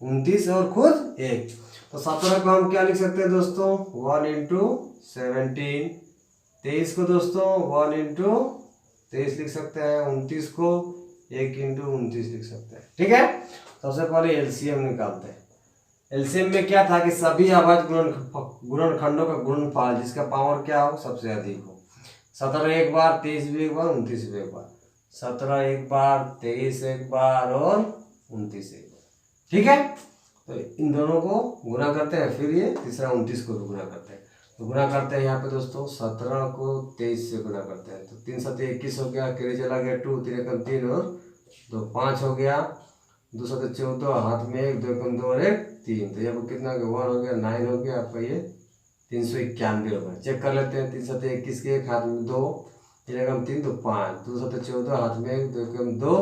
29 और खुद 1। तो 17 को हम क्या लिख सकते हैं दोस्तों, 1 इंटू 17, 23 को दोस्तों 1 इंटू 23 लिख सकते हैं, 29 को 1 इंटू 29 लिख सकते हैं, ठीक है। सबसे पहले एलसीएम निकालते हैं। एलसीएम में क्या था कि सभी अभाज्य गुणनखंडों का गुणनफल जिसका पावर क्या हो, सबसे अधिक हो। 17 एक बार, 23 भी एक बार, 29 भी एक बार, 17 एक बार, 23 एक बार और 29 एक बार, ठीक है। तो इन दोनों को गुना करते हैं, फिर ये तीसरा 29 को भी गुना करते हैं। तो गुना करते हैं यहाँ पे दोस्तों, 17 को 23 से गुना करते हैं, तो 3 7 21 हो गया, कैरी चला गया 2, 3 एकम 3 और 2 5 हो गया, 2 7 14, हाथ में 1 2 एकम 2 और 1 3, तो ये कितना हो गया, 1 हो गया, 9 हो गया आपका, ये 391 हो गया। चेक कर लेते हैं, 3 7 21 के, एक हाथ में 2, 3 एकम 3 तो 5, 2 7 14, हाथ में 1 2 एकम 2,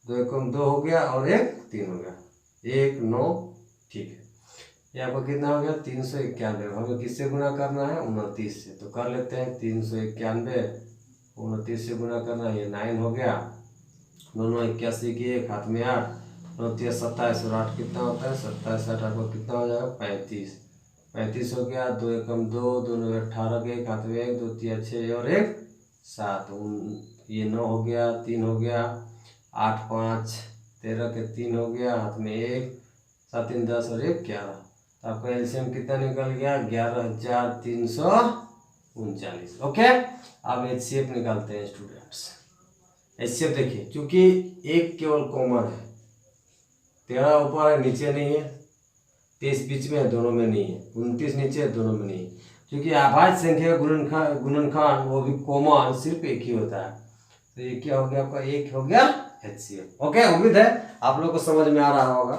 2 एकम 2 हो गया, और 1 3 हो गया, 1 9, ठीक है। ये आपको कितना हो गया 391। हमें किससे गुना करना है 29 से, तो कर लेते हैं 391 29 से गुना करना, ये 9 हो गया। दोनों 81 की एक हाथ में 8, 29 27 और 8 कितना होता है 27 8 आपको कितना हो जाएगा 35। 35 हो गया, 2 एकम 2, दोनों 18 के एक हाथ में 1 2 3 6 और 1 7, ये 9 हो गया, 3 हो गया, 8 5 13 के 3 हो गया, हाथ में 1 7 3 10 और 1 11। तो आपका एलसीएम कितना निकल गया 11,339। ओके, अब एचसीएफ निकालते हैं स्टूडेंट्स। एचसीएफ देखिए, क्योंकि एक केवल कॉमन है, 13 ऊपर है नीचे नहीं है, 23 बीच में है दोनों में नहीं है, 29 नीचे है दोनों में नहीं है, क्योंकि अभाज्य संख्या का गुणनखंड वो भी कॉमन सिर्फ एक ही होता है। तो ये क्या हो गया आपका, एक हो गया एचसीएफ। ओके, उम्मीद है आप लोग को समझ में आ रहा होगा।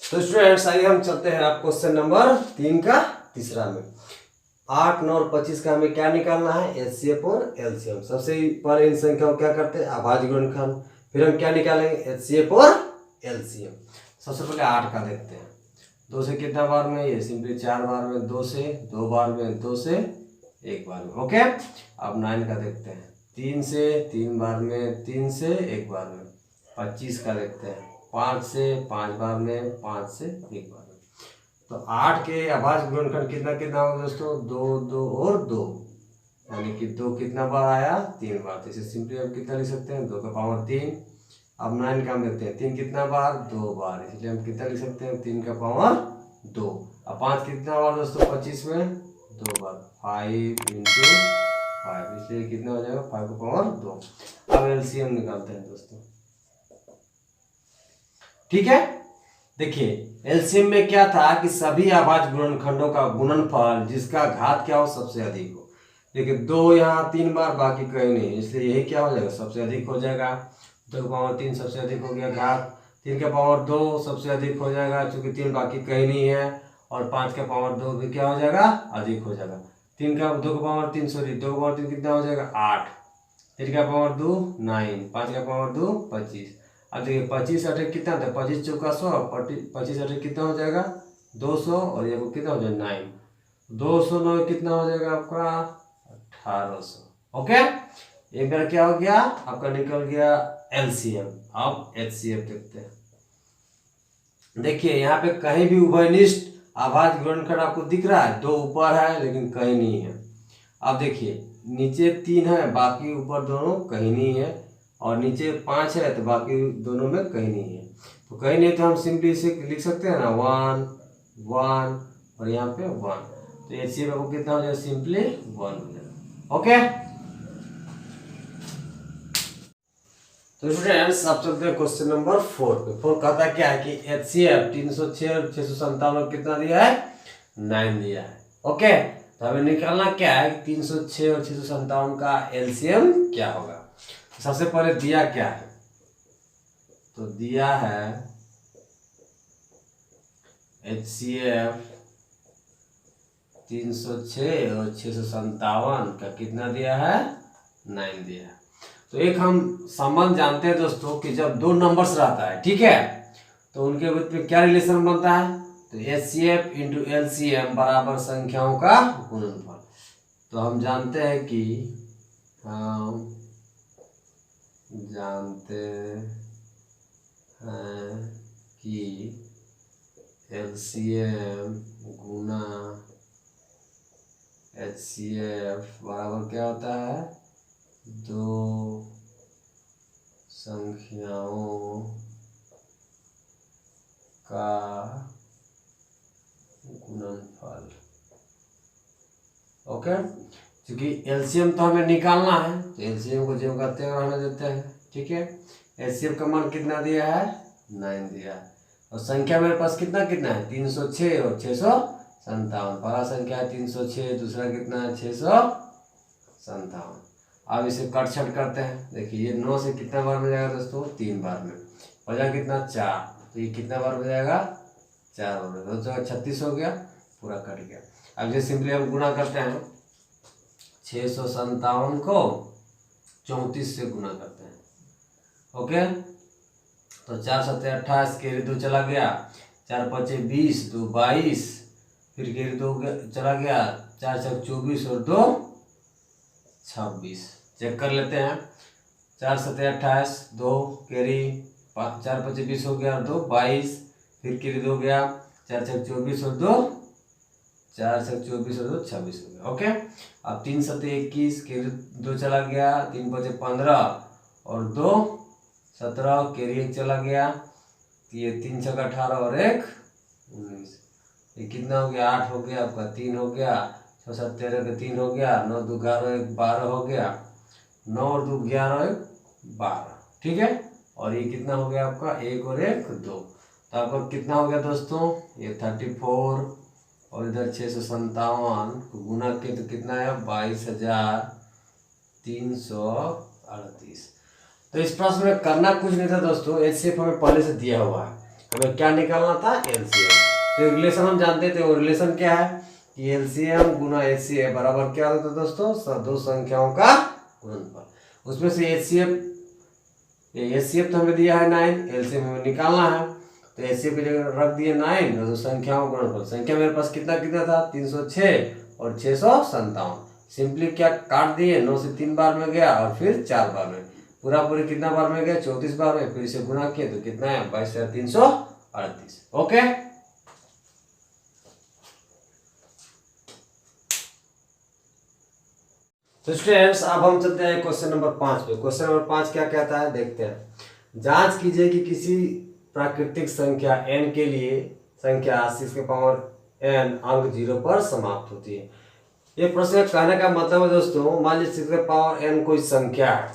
तो स्टूडेंट्स आइए हम चलते हैं आप क्वेश्चन नंबर 3 का तीसरा में। 8 9 और 25 का हमें क्या निकालना है एचसीएफ और एलसीएम। सबसे पहले इन संख्याओं को क्या करते हैं अभाज्य गुणनखंड, फिर हम क्या निकालेंगे एचसीएफ और एलसीएम। सबसे पहले 8 का देखते हैं, 2 से कितना बार में, ये सिंपली 4 बार में, 2 से 2 बार में, 2 से 1 बार में। ओके, अब 9 का देखते हैं, 3 से 3 बार में, 3 से 1 बार में। 25 का देखते हैं, 5 से 5 बार में, 5 से 1 बार में। तो 8 के अभाज्य गुणनखंड कितना कितना होगा दोस्तों 2 2 और 2, यानी कि 2 कितना बार आया 3 बार। तो इसे सिंपली हम कितना लिख सकते हैं 2 का पावर 3। अब 9 का हम देखते हैं, 3 कितना बार 2 बार, इसलिए हम कितना लिख सकते हैं 3 का पावर 2। अब 5 कितना बार दोस्तों 25 में 2 बार, 5 × 5, इसलिए कितना हो जाएगा 5 का पावर 2। अब एलसीएम निकालते हैं दोस्तों, ठीक है। देखिए एलसीएम में क्या था कि सभी अभाज्य गुणनखंडों का गुणनफल जिसका घात क्या हो सबसे अधिक हो। देखिए 2 यहाँ 3 बार, बाकी कहीं नहीं, इसलिए यही क्या हो जाएगा सबसे अधिक हो जाएगा। 2 का पावर 3 सबसे अधिक हो गया घात, 3 का पावर 2 सबसे अधिक हो जाएगा क्योंकि 3 बाकी कहीं नहीं है, और 5 का पावर 2 भी क्या हो जाएगा अधिक हो जाएगा। 2 का पावर 3 सॉरी 2 का पावर 3 कितना हो जाएगा 8, 3 का पावर 2 9, 5 का पावर 2 25। अब देखिए 25 8 कितना था 25 चौका 100, 25 8 कितना हो जाएगा 200, और ये कितना हो जाएगा 9, 209 कितना हो जाएगा आपका 1800। ओके, एक बार क्या हो गया आपका निकल गया एलसीएम। अब एचसीएफ देखते हैं। देखिए यहाँ पे कहीं भी उभयनिष्ठ अभाज्य गुणनखंड आपको दिख रहा है, 2 ऊपर है लेकिन कहीं नहीं है। अब देखिए नीचे 3 है, बाकी ऊपर दोनों कहीं नहीं है, और नीचे 5 है तो बाकी दोनों में कहीं नहीं है। तो कहीं नहीं तो हम सिंपली इसे लिख सकते हैं ना 1 1 और यहाँ पे 1, तो एचसीएफ आपको कितना हो जाएगा सिंपली 1 हो जाएगा। ओके, तो स्टूडेंट्स अब चलते हैं क्वेश्चन नंबर 4 पे। 4 कहता क्या है कि एचसीएफ 306 और 657 कितना दिया है 9 दिया है। ओके, तो हमें निकालना क्या है 306 और 657 का एलसीएम क्या होगा। सबसे पहले दिया क्या है, तो दिया है एचसीएफ 306 और 657 का कितना दिया है 9 दिया है। तो एक हम संबंध जानते हैं दोस्तों कि जब 2 नंबर्स रहता है, ठीक है, तो उनके बीच में क्या रिलेशन बनता है, तो एचसीएफ × एलसीएम बराबर संख्याओं का गुणनफल। तो हम जानते हैं कि एलसीएम गुना एचसीएफ बराबर क्या होता है 2 संख्याओं का गुणनफल। ओके, क्योंकि एलसीएम तो हमें निकालना है, तो एलसीएम को जो करते हैं रहने देते हैं, ठीक है। एचसीएफ का मान कितना दिया है 9 दिया है, और संख्या मेरे पास कितना कितना है 306 और 657। पहला संख्या है 306, दूसरा कितना है 657। अब इसे कट छट करते हैं। देखिए ये 9 से कितना बार में जाएगा दोस्तों 3 बार में, बचा कितना 4, तो ये कितना बार में जाएगा 4 बार में, दोस्तों 36 हो गया, पूरा कट गया। अब ये सिंपली हम गुना करते हैं, 657 को 34 से गुना करते हैं। ओके, तो 4 7 28, कैरी 2 चला गया, 4 5 20, 2 22, फिर कैरी 2 चला गया, 4 6 24 और 2 26। चेक कर लेते हैं। 4 7 28, 2 कैरी, 4 5 20 हो गया और 2 22, फिर कैरी 2 गया, 4 6 24 और 2 4 6 24 और 2 26 हो गया। ओके, अब 3 7 21, कैरी 2 चला गया, 3 5 15 और 2 17, कैरी 1 चला गया, ये 3 6 18 और 1 19, ये कितना हो गया, 8 हो गया आपका, 3 हो गया, 6 7 13 का 3 हो गया, 9 2 11 1 12 हो गया, 9 और 2 11 1 12। ठीक है, और ये कितना हो गया आपका, 1 और 1 2। तो आपका कितना हो गया दोस्तों, ये 34 और इधर 657 को गुना के तो कितना है, 22,338। तो इस प्रश्न में करना कुछ नहीं था दोस्तों, एचसीएफ हमें पहले से दिया हुआ है, हमें क्या निकालना था, एलसीएम। तो रिलेशन हम जानते थे, वो रिलेशन क्या है कि एलसीएम गुना एचसीएफ बराबर क्या होता है दोस्तों, दो संख्याओं का गुणनफल। उसमें से एचसीएफ तो हमें दिया है 9, एलसीएम हमें निकालना है, तो एचसीएफ की जगह रख दिए 9 और संख्याओं का गुणनफल। संख्या मेरे पास कितना कितना था, 306 और 657। सिंपली क्या काट दिए, 9 से 3 बार में गया और फिर 4 बार में, पूरा पूरी कितना बार में गया, 34 बार में, फिर इसे गुना किए तो कितना है, 22,338। ओके, तो स्टूडेंट्स अब हम चलते हैं क्वेश्चन नंबर 5 पे। क्वेश्चन नंबर 5 क्या कहता है, देखते हैं। जांच कीजिए कि किसी प्राकृतिक संख्या n के लिए संख्या 6 के पावर n अंक 0 पर समाप्त होती है। ये प्रश्न कहने का मतलब है दोस्तों, मान लीजिए 6 के पावर n कोई संख्या है,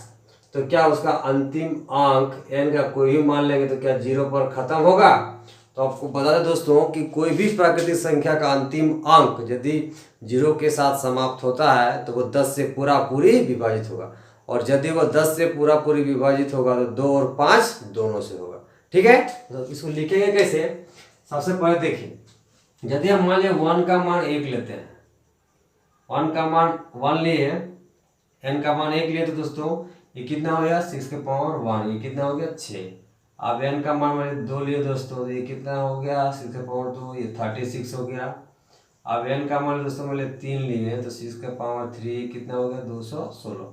तो क्या उसका अंतिम अंक n का कोई भी मान लेंगे तो क्या 0 पर खत्म होगा। तो आपको बता दें दोस्तों कि कोई भी प्राकृतिक संख्या का अंतिम अंक यदि 0 के साथ समाप्त होता है तो वो 10 से पूरा पूरी विभाजित होगा, और यदि वो 10 से पूरा पूरी विभाजित होगा तो 2 और 5 दोनों से होगा। ठीक है, तो इसको लिखेंगे कैसे, सबसे पहले देखिए, यदि हम मान लिया 1 का मान 1 लेते हैं, 1 का मान 1 लिए, n का मान 1 लिए, तो दोस्तों ये कितना हो गया, 6 के पावर 1, ये कितना हो गया 6। अब n का मान मैंने 2 लिए दोस्तों, ये कितना हो गया, 6 के पावर 2, ये 36 हो गया। अब n का मान दोस्तों मैंने 3 लिए, तो 6 के पावर 3 कितना हो गया, 216।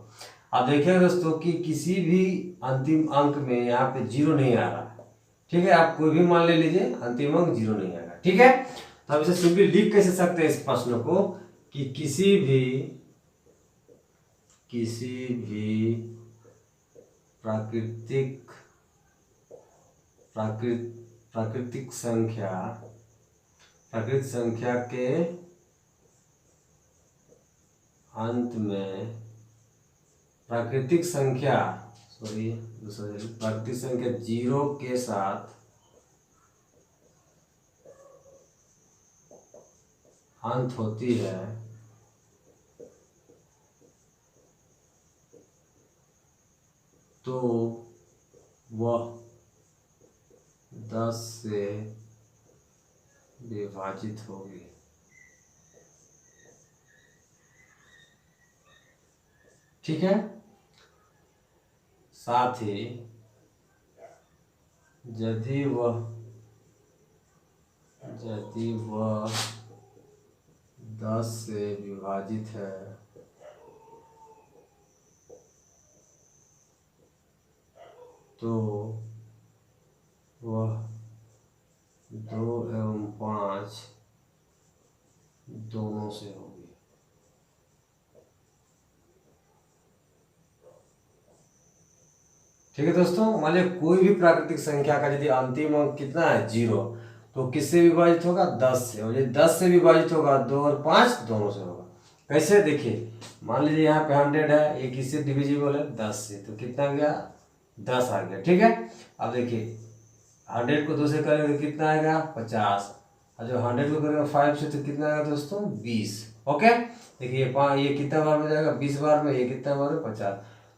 अब देखिए दोस्तों कि किसी भी अंतिम अंक में यहाँ पे 0 नहीं आ रहा है। ठीक है, आप कोई भी मान ले लीजिए, अंतिम अंक 0 नहीं आएगा। ठीक है, तो अब इसे सिंपली लिख कैसे सकते हैं इस प्रश्न को कि किसी भी प्राकृतिक संख्या के अंत में प्राकृतिक संख्या 0 के साथ अंत होती है, तो वह 10 से विभाजित होगी। ठीक है, साथ ही यदि वह 10 से विभाजित है तो वह 2 एवं 5 दोनों से होगी। ठीक है दोस्तों, मान लीजिए कोई भी प्राकृतिक संख्या का यदि अंतिम अंक कितना है 0, तो किससे विभाजित होगा, 10 से, और यदि 10 से विभाजित होगा 2 और 5 दोनों से होगा। कैसे, देखिए मान लीजिए यहाँ पे 100 है, ये किससे डिविजिबल है, 10 से, तो कितना गया, 10 आ गया। ठीक है, अब देखिए 100 को 2 से करेंगे तो कितना आएगा, 50, और जो 100 को करेंगे 5 से तो कितना आएगा दोस्तों, 20। ओके, देखिए ये कितना बार में जाएगा, 20 बार में, ये कितना बार में, 50।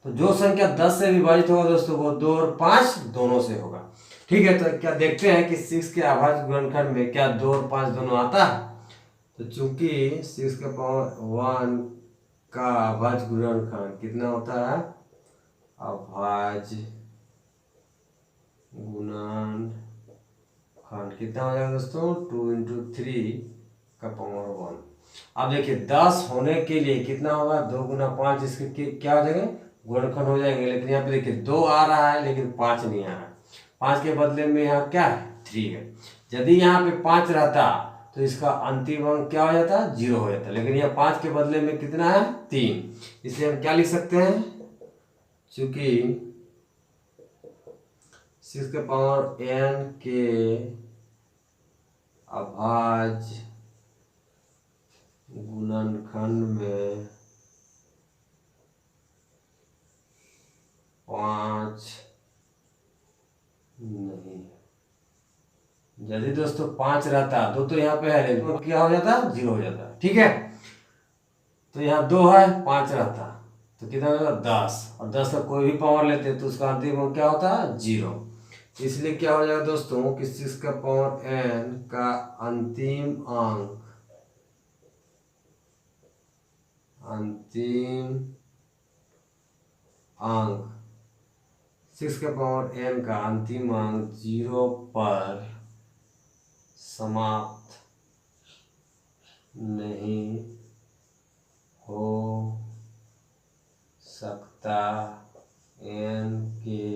तो जो संख्या 10 से विभाजित होगा दोस्तों वो 2 और 5 दोनों से होगा। ठीक है, तो क्या देखते हैं कि 6 के अभाज्य गुणनखंड में क्या 2 और 5 दोनों आता है। तो चूंकि 6 के पावर 1 का अभाज्य गुणनखंड कितना होता है, अभाज्य गुणनखंड कितना हो जाएगा दोस्तों, 2 × 3 का पावर 1। अब देखिए 10 होने के लिए कितना होगा, 2 × 5 इसके क्या हो जाएंगे, गुणनखंड हो जाएंगे। लेकिन यहाँ पे देखिए 2 आ रहा है लेकिन 5 नहीं आ रहा है। 5 के बदले में यहाँ क्या है, 3 है। यदि यहाँ पे 5 रहता तो इसका अंतिम अंक क्या हो जाता, 0 हो जाता। लेकिन यह 5 के बदले में कितना है, 3। इसलिए हम क्या लिख सकते हैं, चूंकि 6 के पावर n के अभाज्य गुणनखंड में 5 नहीं है। यदि दोस्तों 5 रहता, 2 तो यहाँ पे है लेकिन क्या हो जाता, 0 हो जाता। ठीक है, तो यहाँ 2 है, 5 रहता तो कितना होगा, 10। और 10 का कोई भी पावर लेते तो उसका अंतिम अंक क्या होता है, 0। इसलिए क्या हो जाएगा दोस्तों कि 6 का पावर n का अंतिम अंक 6 के पावर n का अंतिम अंक 0 पर समाप्त नहीं हो सकता, n के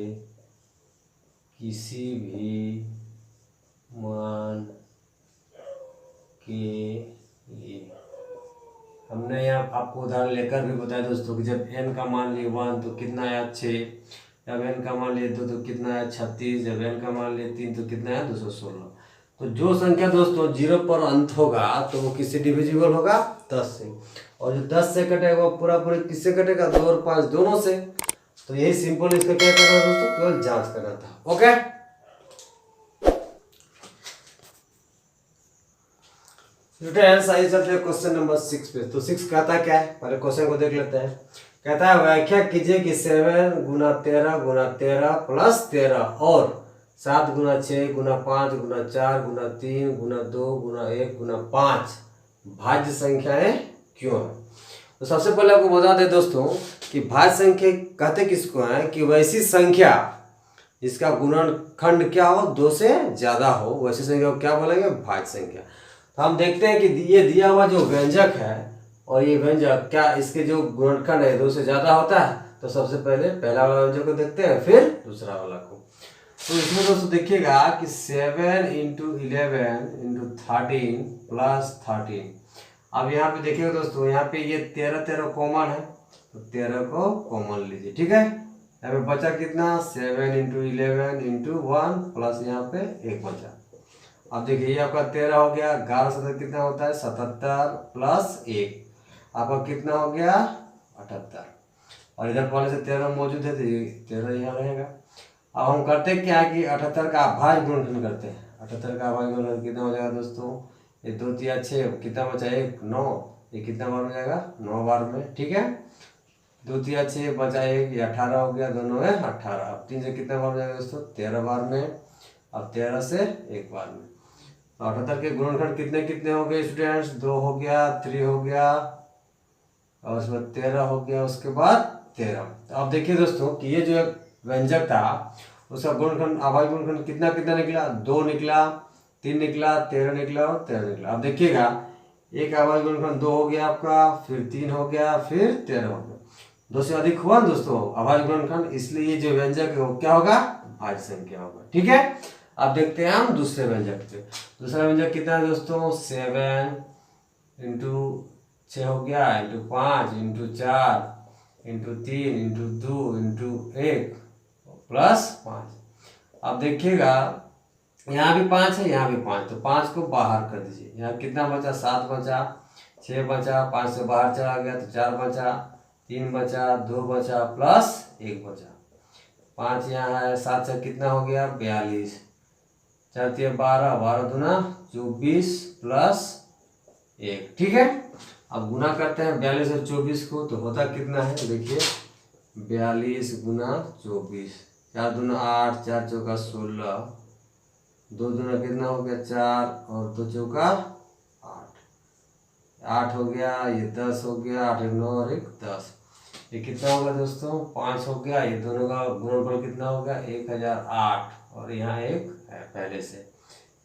किसी भी मान के लिए। हमने यहाँ आपको उदाहरण लेकर भी बताया दोस्तों कि जब n का मान लिए 1 तो कितना आया 6, जब n का मान लिए 2 तो कितना आया 36, जब n का मान लिए 3 तो कितना है 216। तो जो संख्या दोस्तों 0 पर अंत होगा तो वो किससे डिविजिबल होगा, 10 से। और जो 10 से कटेगा वो पूरा पूरी किससे कटेगा, 2 और 5 दोनों से। तो यही सिंपल इसका क्या करना है दोस्तों, केवल जांच करना था। ओके, स्टूडेंट्स आइए चलते हैं क्वेश्चन नंबर 6 पे। तो 6 कहता क्या है, पहले क्वेश्चन को देख लेते हैं। कहता है व्याख्या कीजिए कि 7 × 13 × 13 + 13 और 7 × 6 × 5 × 4 × 3 × 2 × 1 × 5 भाज्य संख्याएं क्यों है। तो सबसे पहले आपको बता दें दोस्तों कि भाज्य संख्या कहते किसको हैं, कि वैसी संख्या जिसका गुणनखंड क्या हो, 2 से ज्यादा हो, वैसी संख्या को क्या बोलेंगे, भाज्य संख्या। तो हम देखते हैं कि ये दिया हुआ जो व्यंजक है और ये व्यंजक क्या इसके जो गुणनखंड है 2 से ज्यादा होता है। तो सबसे पहले पहला वाला व्यंजक को देखते हैं, फिर दूसरा वाला को। तो इसमें दोस्तों देखिएगा कि 7 × 11 × 13 + 13। अब यहाँ पे देखिएगा दोस्तों, यहाँ पे ये 13 कॉमन है तो 13 को कॉमन लीजिए। ठीक है, यहाँ पे बचा कितना, 7 × 11 × 1 प्लस यहाँ पे 1 बचा। अब देखिए ये आपका 13 हो गया, 11 7 कितना होता है, 77 + 1 आपका कितना हो गया, 78। और इधर पहले से 13 मौजूद है तो ये 13 यहाँ रहेगा। अब हम करते क्या है कि 78 का अभाज्य गुणनखंड करते हैं। 78 का अभाज्य गुणनखंड कितना हो जाएगा दोस्तों, ये 2 3 6 कितना बचा, 1 9, ये कितना बार हो जाएगा, 9 बार में। ठीक है, 2 3 6 बचा 1, ये 18 हो गया, दोनों है 18। अब 3 से कितना बार हो जाएगा दोस्तों, 13 बार में। अब 13 से 1 बार में। 78 के गुणनखंड कितने कितने हो गए स्टूडेंट्स, 2 हो गया, 3 हो गया और उसके बाद 13 हो गया, उसके बाद 13। तो अब देखिए दोस्तों कि ये जो एक व्यंजक था उसका गुणनखंड अभाज्य गुणनखंड कितना कितना निकला, 2 निकला, 3 निकला, 13 निकला और 13 निकला। अब देखिएगा एक अभाज्य गुणनखंड 2 हो गया आपका, फिर 3 हो गया, फिर 13 हो गया। 2 से अधिक हुआ दोस्तों अभाज्य गुणनखंड, इसलिए ये जो व्यंजक है वो क्या होगा, भाज्य संख्या होगा। ठीक है, अब देखते हैं हम दूसरे व्यंजक पे। दूसरा व्यंजक कितना है दोस्तों, 7 × 6 हो गया, × 5 × 4 × 3 × 2 × 1 + 5। अब देखिएगा यहाँ भी 5 है, यहाँ भी 5, तो 5 को बाहर कर दीजिए। यहाँ कितना बचा, 7 बचा, 6 बचा, 5 से बाहर चला गया तो 4 बचा, 3 बचा, 2 बचा प्लस 1 बचा। 5 यहाँ है, 7 से कितना हो गया, 42, 4 3 12, 12 दूना 24 प्लस 1। ठीक है, अब गुना करते हैं 42 और 24 को, तो होता कितना है देखिए, 42 × 24, 4 दूना 8, 4 चौका 16, 2 दूना कितना हो गया 4 और 2 चौका 8, 8 हो गया, ये 10 हो गया, 8 1 9 और 1 10। ये कितना होगा दोस्तों, 5 हो गया। ये दोनों का गुणनफल कितना होगा, 1008 और यहाँ एक है पहले से।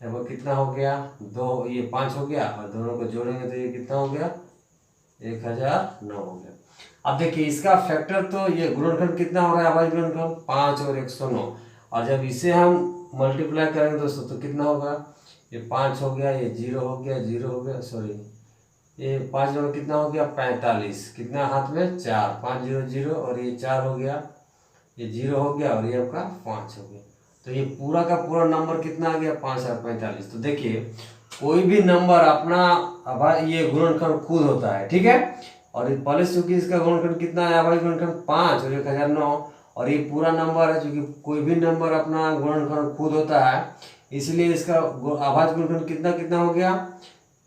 वो कितना हो गया, 2, ये 5 हो गया और दोनों को जोड़ेंगे तो ये कितना हो गया, 1009 हो गया। अब देखिए इसका फैक्टर तो ये गुणनखंड कितना हो रहा है, अभाज्य गुणनखंड 5 और 109, और जब इसे हम मल्टीप्लाई करेंगे दोस्तों तो कितना होगा, ये 5 हो गया, ये 0 हो गया, 0 हो गया, सॉरी ये 5 जोड़ कितना हो गया 45, कितना हाथ में 4, 5 0 0 और ये 4 हो गया, ये 0 हो गया और ये आपका 5 हो गया। तो ये पूरा का पूरा नंबर कितना आ गया 5 और 45। तो देखिए कोई भी नंबर अपना अब ये गुणनखंड खुद होता है, ठीक है। और पहले चूंकि इसका गुणनखंड कितना है, अभाज्य गुणनखंड 5 और 1009, और ये पूरा नंबर है, चूंकि कोई भी नंबर अपना गुणनखंड खुद होता है, इसलिए इसका अभाज्य गुणनखंड कितना कितना हो गया,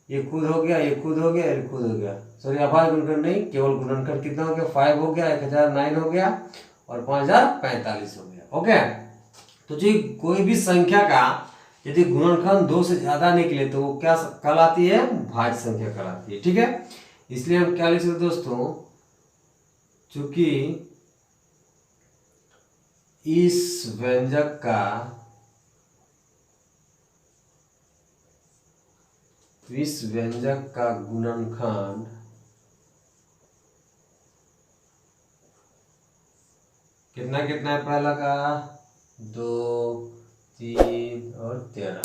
ये खुद हो गया, ये खुद हो गया, ये खुद हो गया, सॉरी अभाज्य गुणनखंड नहीं, केवल गुणनखंड कितना हो गया 5 हो गया, 1009 हो गया और 5045 हो गया। ओके, तो जी कोई भी संख्या का यदि गुणनखंड 2 से ज्यादा निकले तो वो क्या कहलाती है, भाज्य संख्या कहलाती है, ठीक है। इसलिए हम क्या लिख सकते दोस्तों, चूंकि इस व्यंजक का गुणनखंड कितना कितना है, पहला का 2 3 और 13,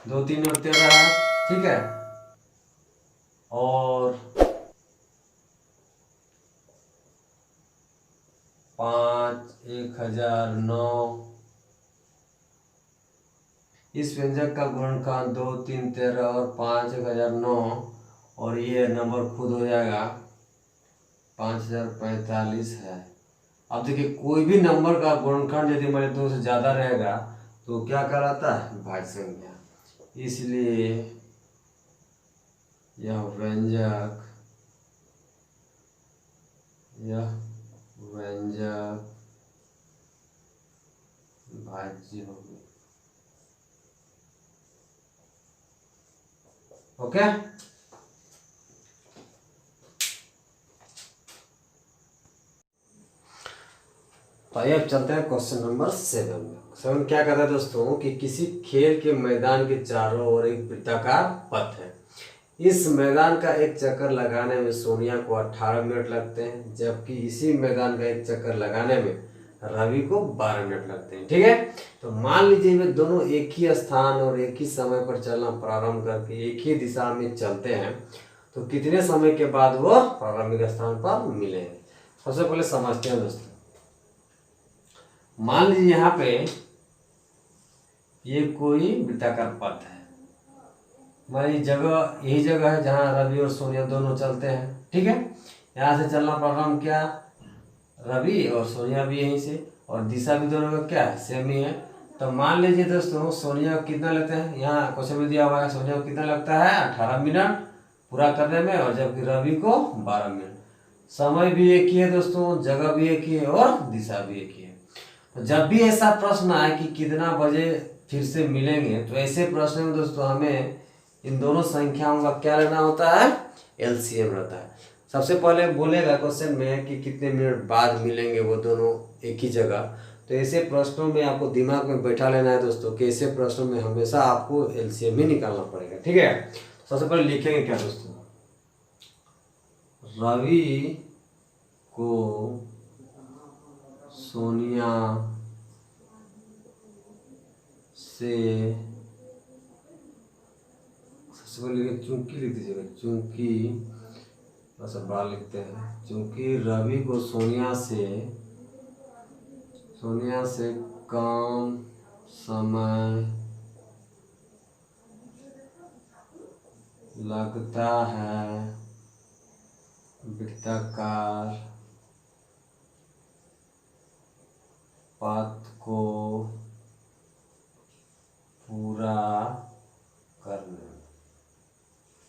2 3 और 13 है, ठीक है। और 5 1009, इस व्यंजक का गुणनखंड 2 3 13 और 5 1009, और ये नंबर खुद हो जाएगा 5045 है। अब देखिए कोई भी नंबर का गुणनखंड यदि हमारे 2 से ज्यादा रहेगा तो क्या कहलाता है, भाज्य संख्या। इसलिए यह व्यंजक भाज्य हो गया। ओके, तो आइए अब चलते हैं क्वेश्चन नंबर 7 में। 7 क्या कहता है दोस्तों कि किसी खेल के मैदान के चारों ओर एक वृत्ताकार पथ है, इस मैदान का एक चक्कर लगाने में सोनिया को 18 मिनट लगते हैं, जबकि इसी मैदान का एक चक्कर लगाने में रवि को 12 मिनट लगते हैं, ठीक है। तो मान लीजिए वे दोनों एक ही स्थान और एक ही समय पर चलना प्रारंभ करके एक ही दिशा में चलते हैं, तो कितने समय के बाद वो प्रारंभिक स्थान पर मिलेंगे। सबसे पहले समझते हैं दोस्तों, मान लीजिए यहाँ पे ये कोई वृत्ताकार पथ है, हमारी जगह यही जगह है जहाँ रवि और सोनिया दोनों चलते हैं, ठीक है। यहाँ से चलना प्रारंभ किया रवि और सोनिया भी यहीं से, और दिशा भी दोनों का क्या है, सेम ही है। तो मान लीजिए दोस्तों सोनिया को कितना लेते हैं, यहाँ क्वेश्चन में दिया हुआ है सोनिया को कितना लगता है 18 मिनट पूरा करने में, और जबकि रवि को 12 मिनट। समय भी एक ही है दोस्तों, जगह भी एक ही है और दिशा भी एक ही है। तो जब भी ऐसा प्रश्न आए कि कितना बजे फिर से मिलेंगे, तो ऐसे प्रश्न में दोस्तों हमें इन दोनों संख्याओं का क्या लेना होता है, एलसीएम रहता है। सबसे पहले बोलेगा क्वेश्चन में कि कितने मिनट बाद मिलेंगे वो दोनों एक ही जगह, तो ऐसे प्रश्नों में आपको दिमाग में बैठा लेना है दोस्तों कि ऐसे प्रश्नों में हमेशा आपको एलसीएम ही निकालना पड़ेगा, ठीक है। सबसे पहले लिखेंगे क्या दोस्तों, रवि को सोनिया से, सबसे पहले चूंकि लिख दीजिएगा, चूंकि थोड़ा बड़ा लिखते हैं, चूंकि रवि को सोनिया से कम समय लगता है वृत्ताकार पथ को पूरा करने में,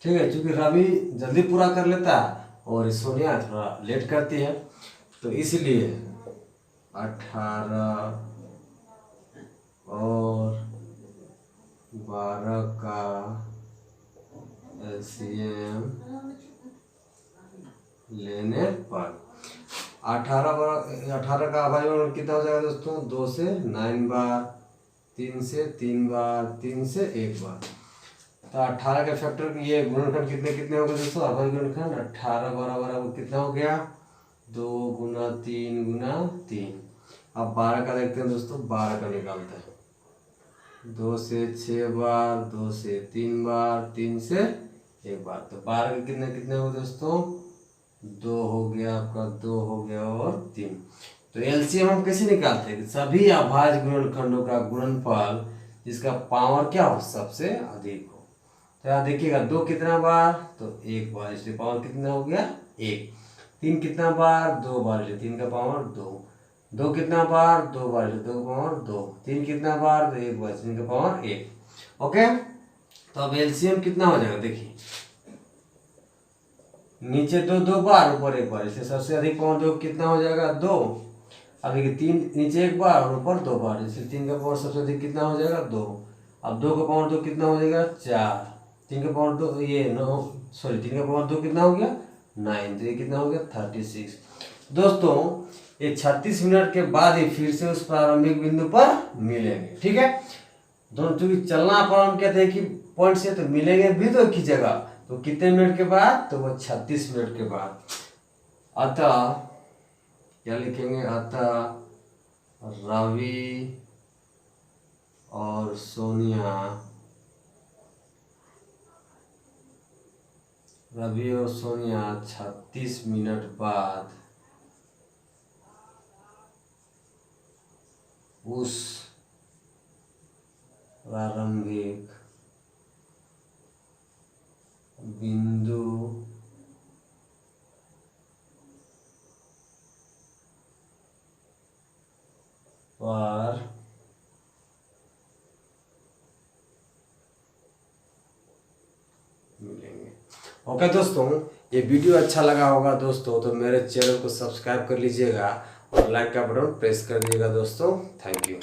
ठीक है। चूंकि रवि जल्दी पूरा कर लेता है और सोनिया थोड़ा लेट करती है, तो इसलिए 18 और 12 का एलसीएम लेने पर 18 का अभाज्य कितना हो जाएगा दोस्तों, 2 से 9 बार 3 से 3 बार, 3 से 1 बार। तो 18 के फैक्टर ये गुणनखंड कितने कितने हो गए दोस्तों? अभाज्य गुणनखंड 18 बराबर कितना हो गया? 2 गुना 3 गुना 3। अब 12 का देखते हैं दोस्तों, 12 का निकालते हैं। 2 से 6 बार, 2 से 3 बार, 3 से 1 बार। तो 12 के कितने कितने हो दोस्तों? 2 हो गया आपका, 2 हो गया और 3। तो एलसीएम हम कैसे निकालते हैं? सभी अभाज्य गुणनखंडों का गुणनफल जिसका पावर क्या हो? सबसे अधिक हो। तो यहाँ देखिएगा 2 कितना बार? तो 1 बार, इसलिए पावर कितना हो गया? 1। 3 कितना बार? 2 बार, इसलिए 3 का पावर 2। 2 कितना बार? 2 बार, इसलिए 2 का पावर 2। 3 कितना बार? तो 1 बार, 3 का पावर 1। ओके, तो अब एलसीएम कितना हो जाएगा? देखिए नीचे 2 2 बार, ऊपर 1 बार, इसलिए सबसे अधिक पावर 2 कितना हो जाएगा? 2। अब देखिए 3 नीचे 1 बार और ऊपर 2 बार, इसलिए 3 का पावर सबसे अधिक कितना हो जाएगा? 2। अब 2 का पावर 2 कितना हो जाएगा? 4। 3 का पावर 2 ये 9, सॉरी 3 का पावर 2 कितना हो गया? 9। तो ये कितना हो गया? 36। दोस्तों ये 36 मिनट के बाद ही फिर से उस प्रारंभिक बिंदु पर मिलेंगे। ठीक है, दोनों चूंकि चलना प्रारंभ कहते हैं कि पॉइंट से, तो मिलेंगे भी तो एक ही जगह। तो कितने मिनट के बाद? तो वो 36 मिनट के बाद। अतः क्या लिखेंगे? अतः रवि और सोनिया, रवि और सोनिया 36 मिनट बाद उस प्रारंभिक बिंदु पर मिलेंगे। ओके दोस्तों, ये वीडियो अच्छा लगा होगा दोस्तों तो मेरे चैनल को सब्सक्राइब कर लीजिएगा और लाइक का बटन प्रेस कर दीजिएगा दोस्तों। Thank you.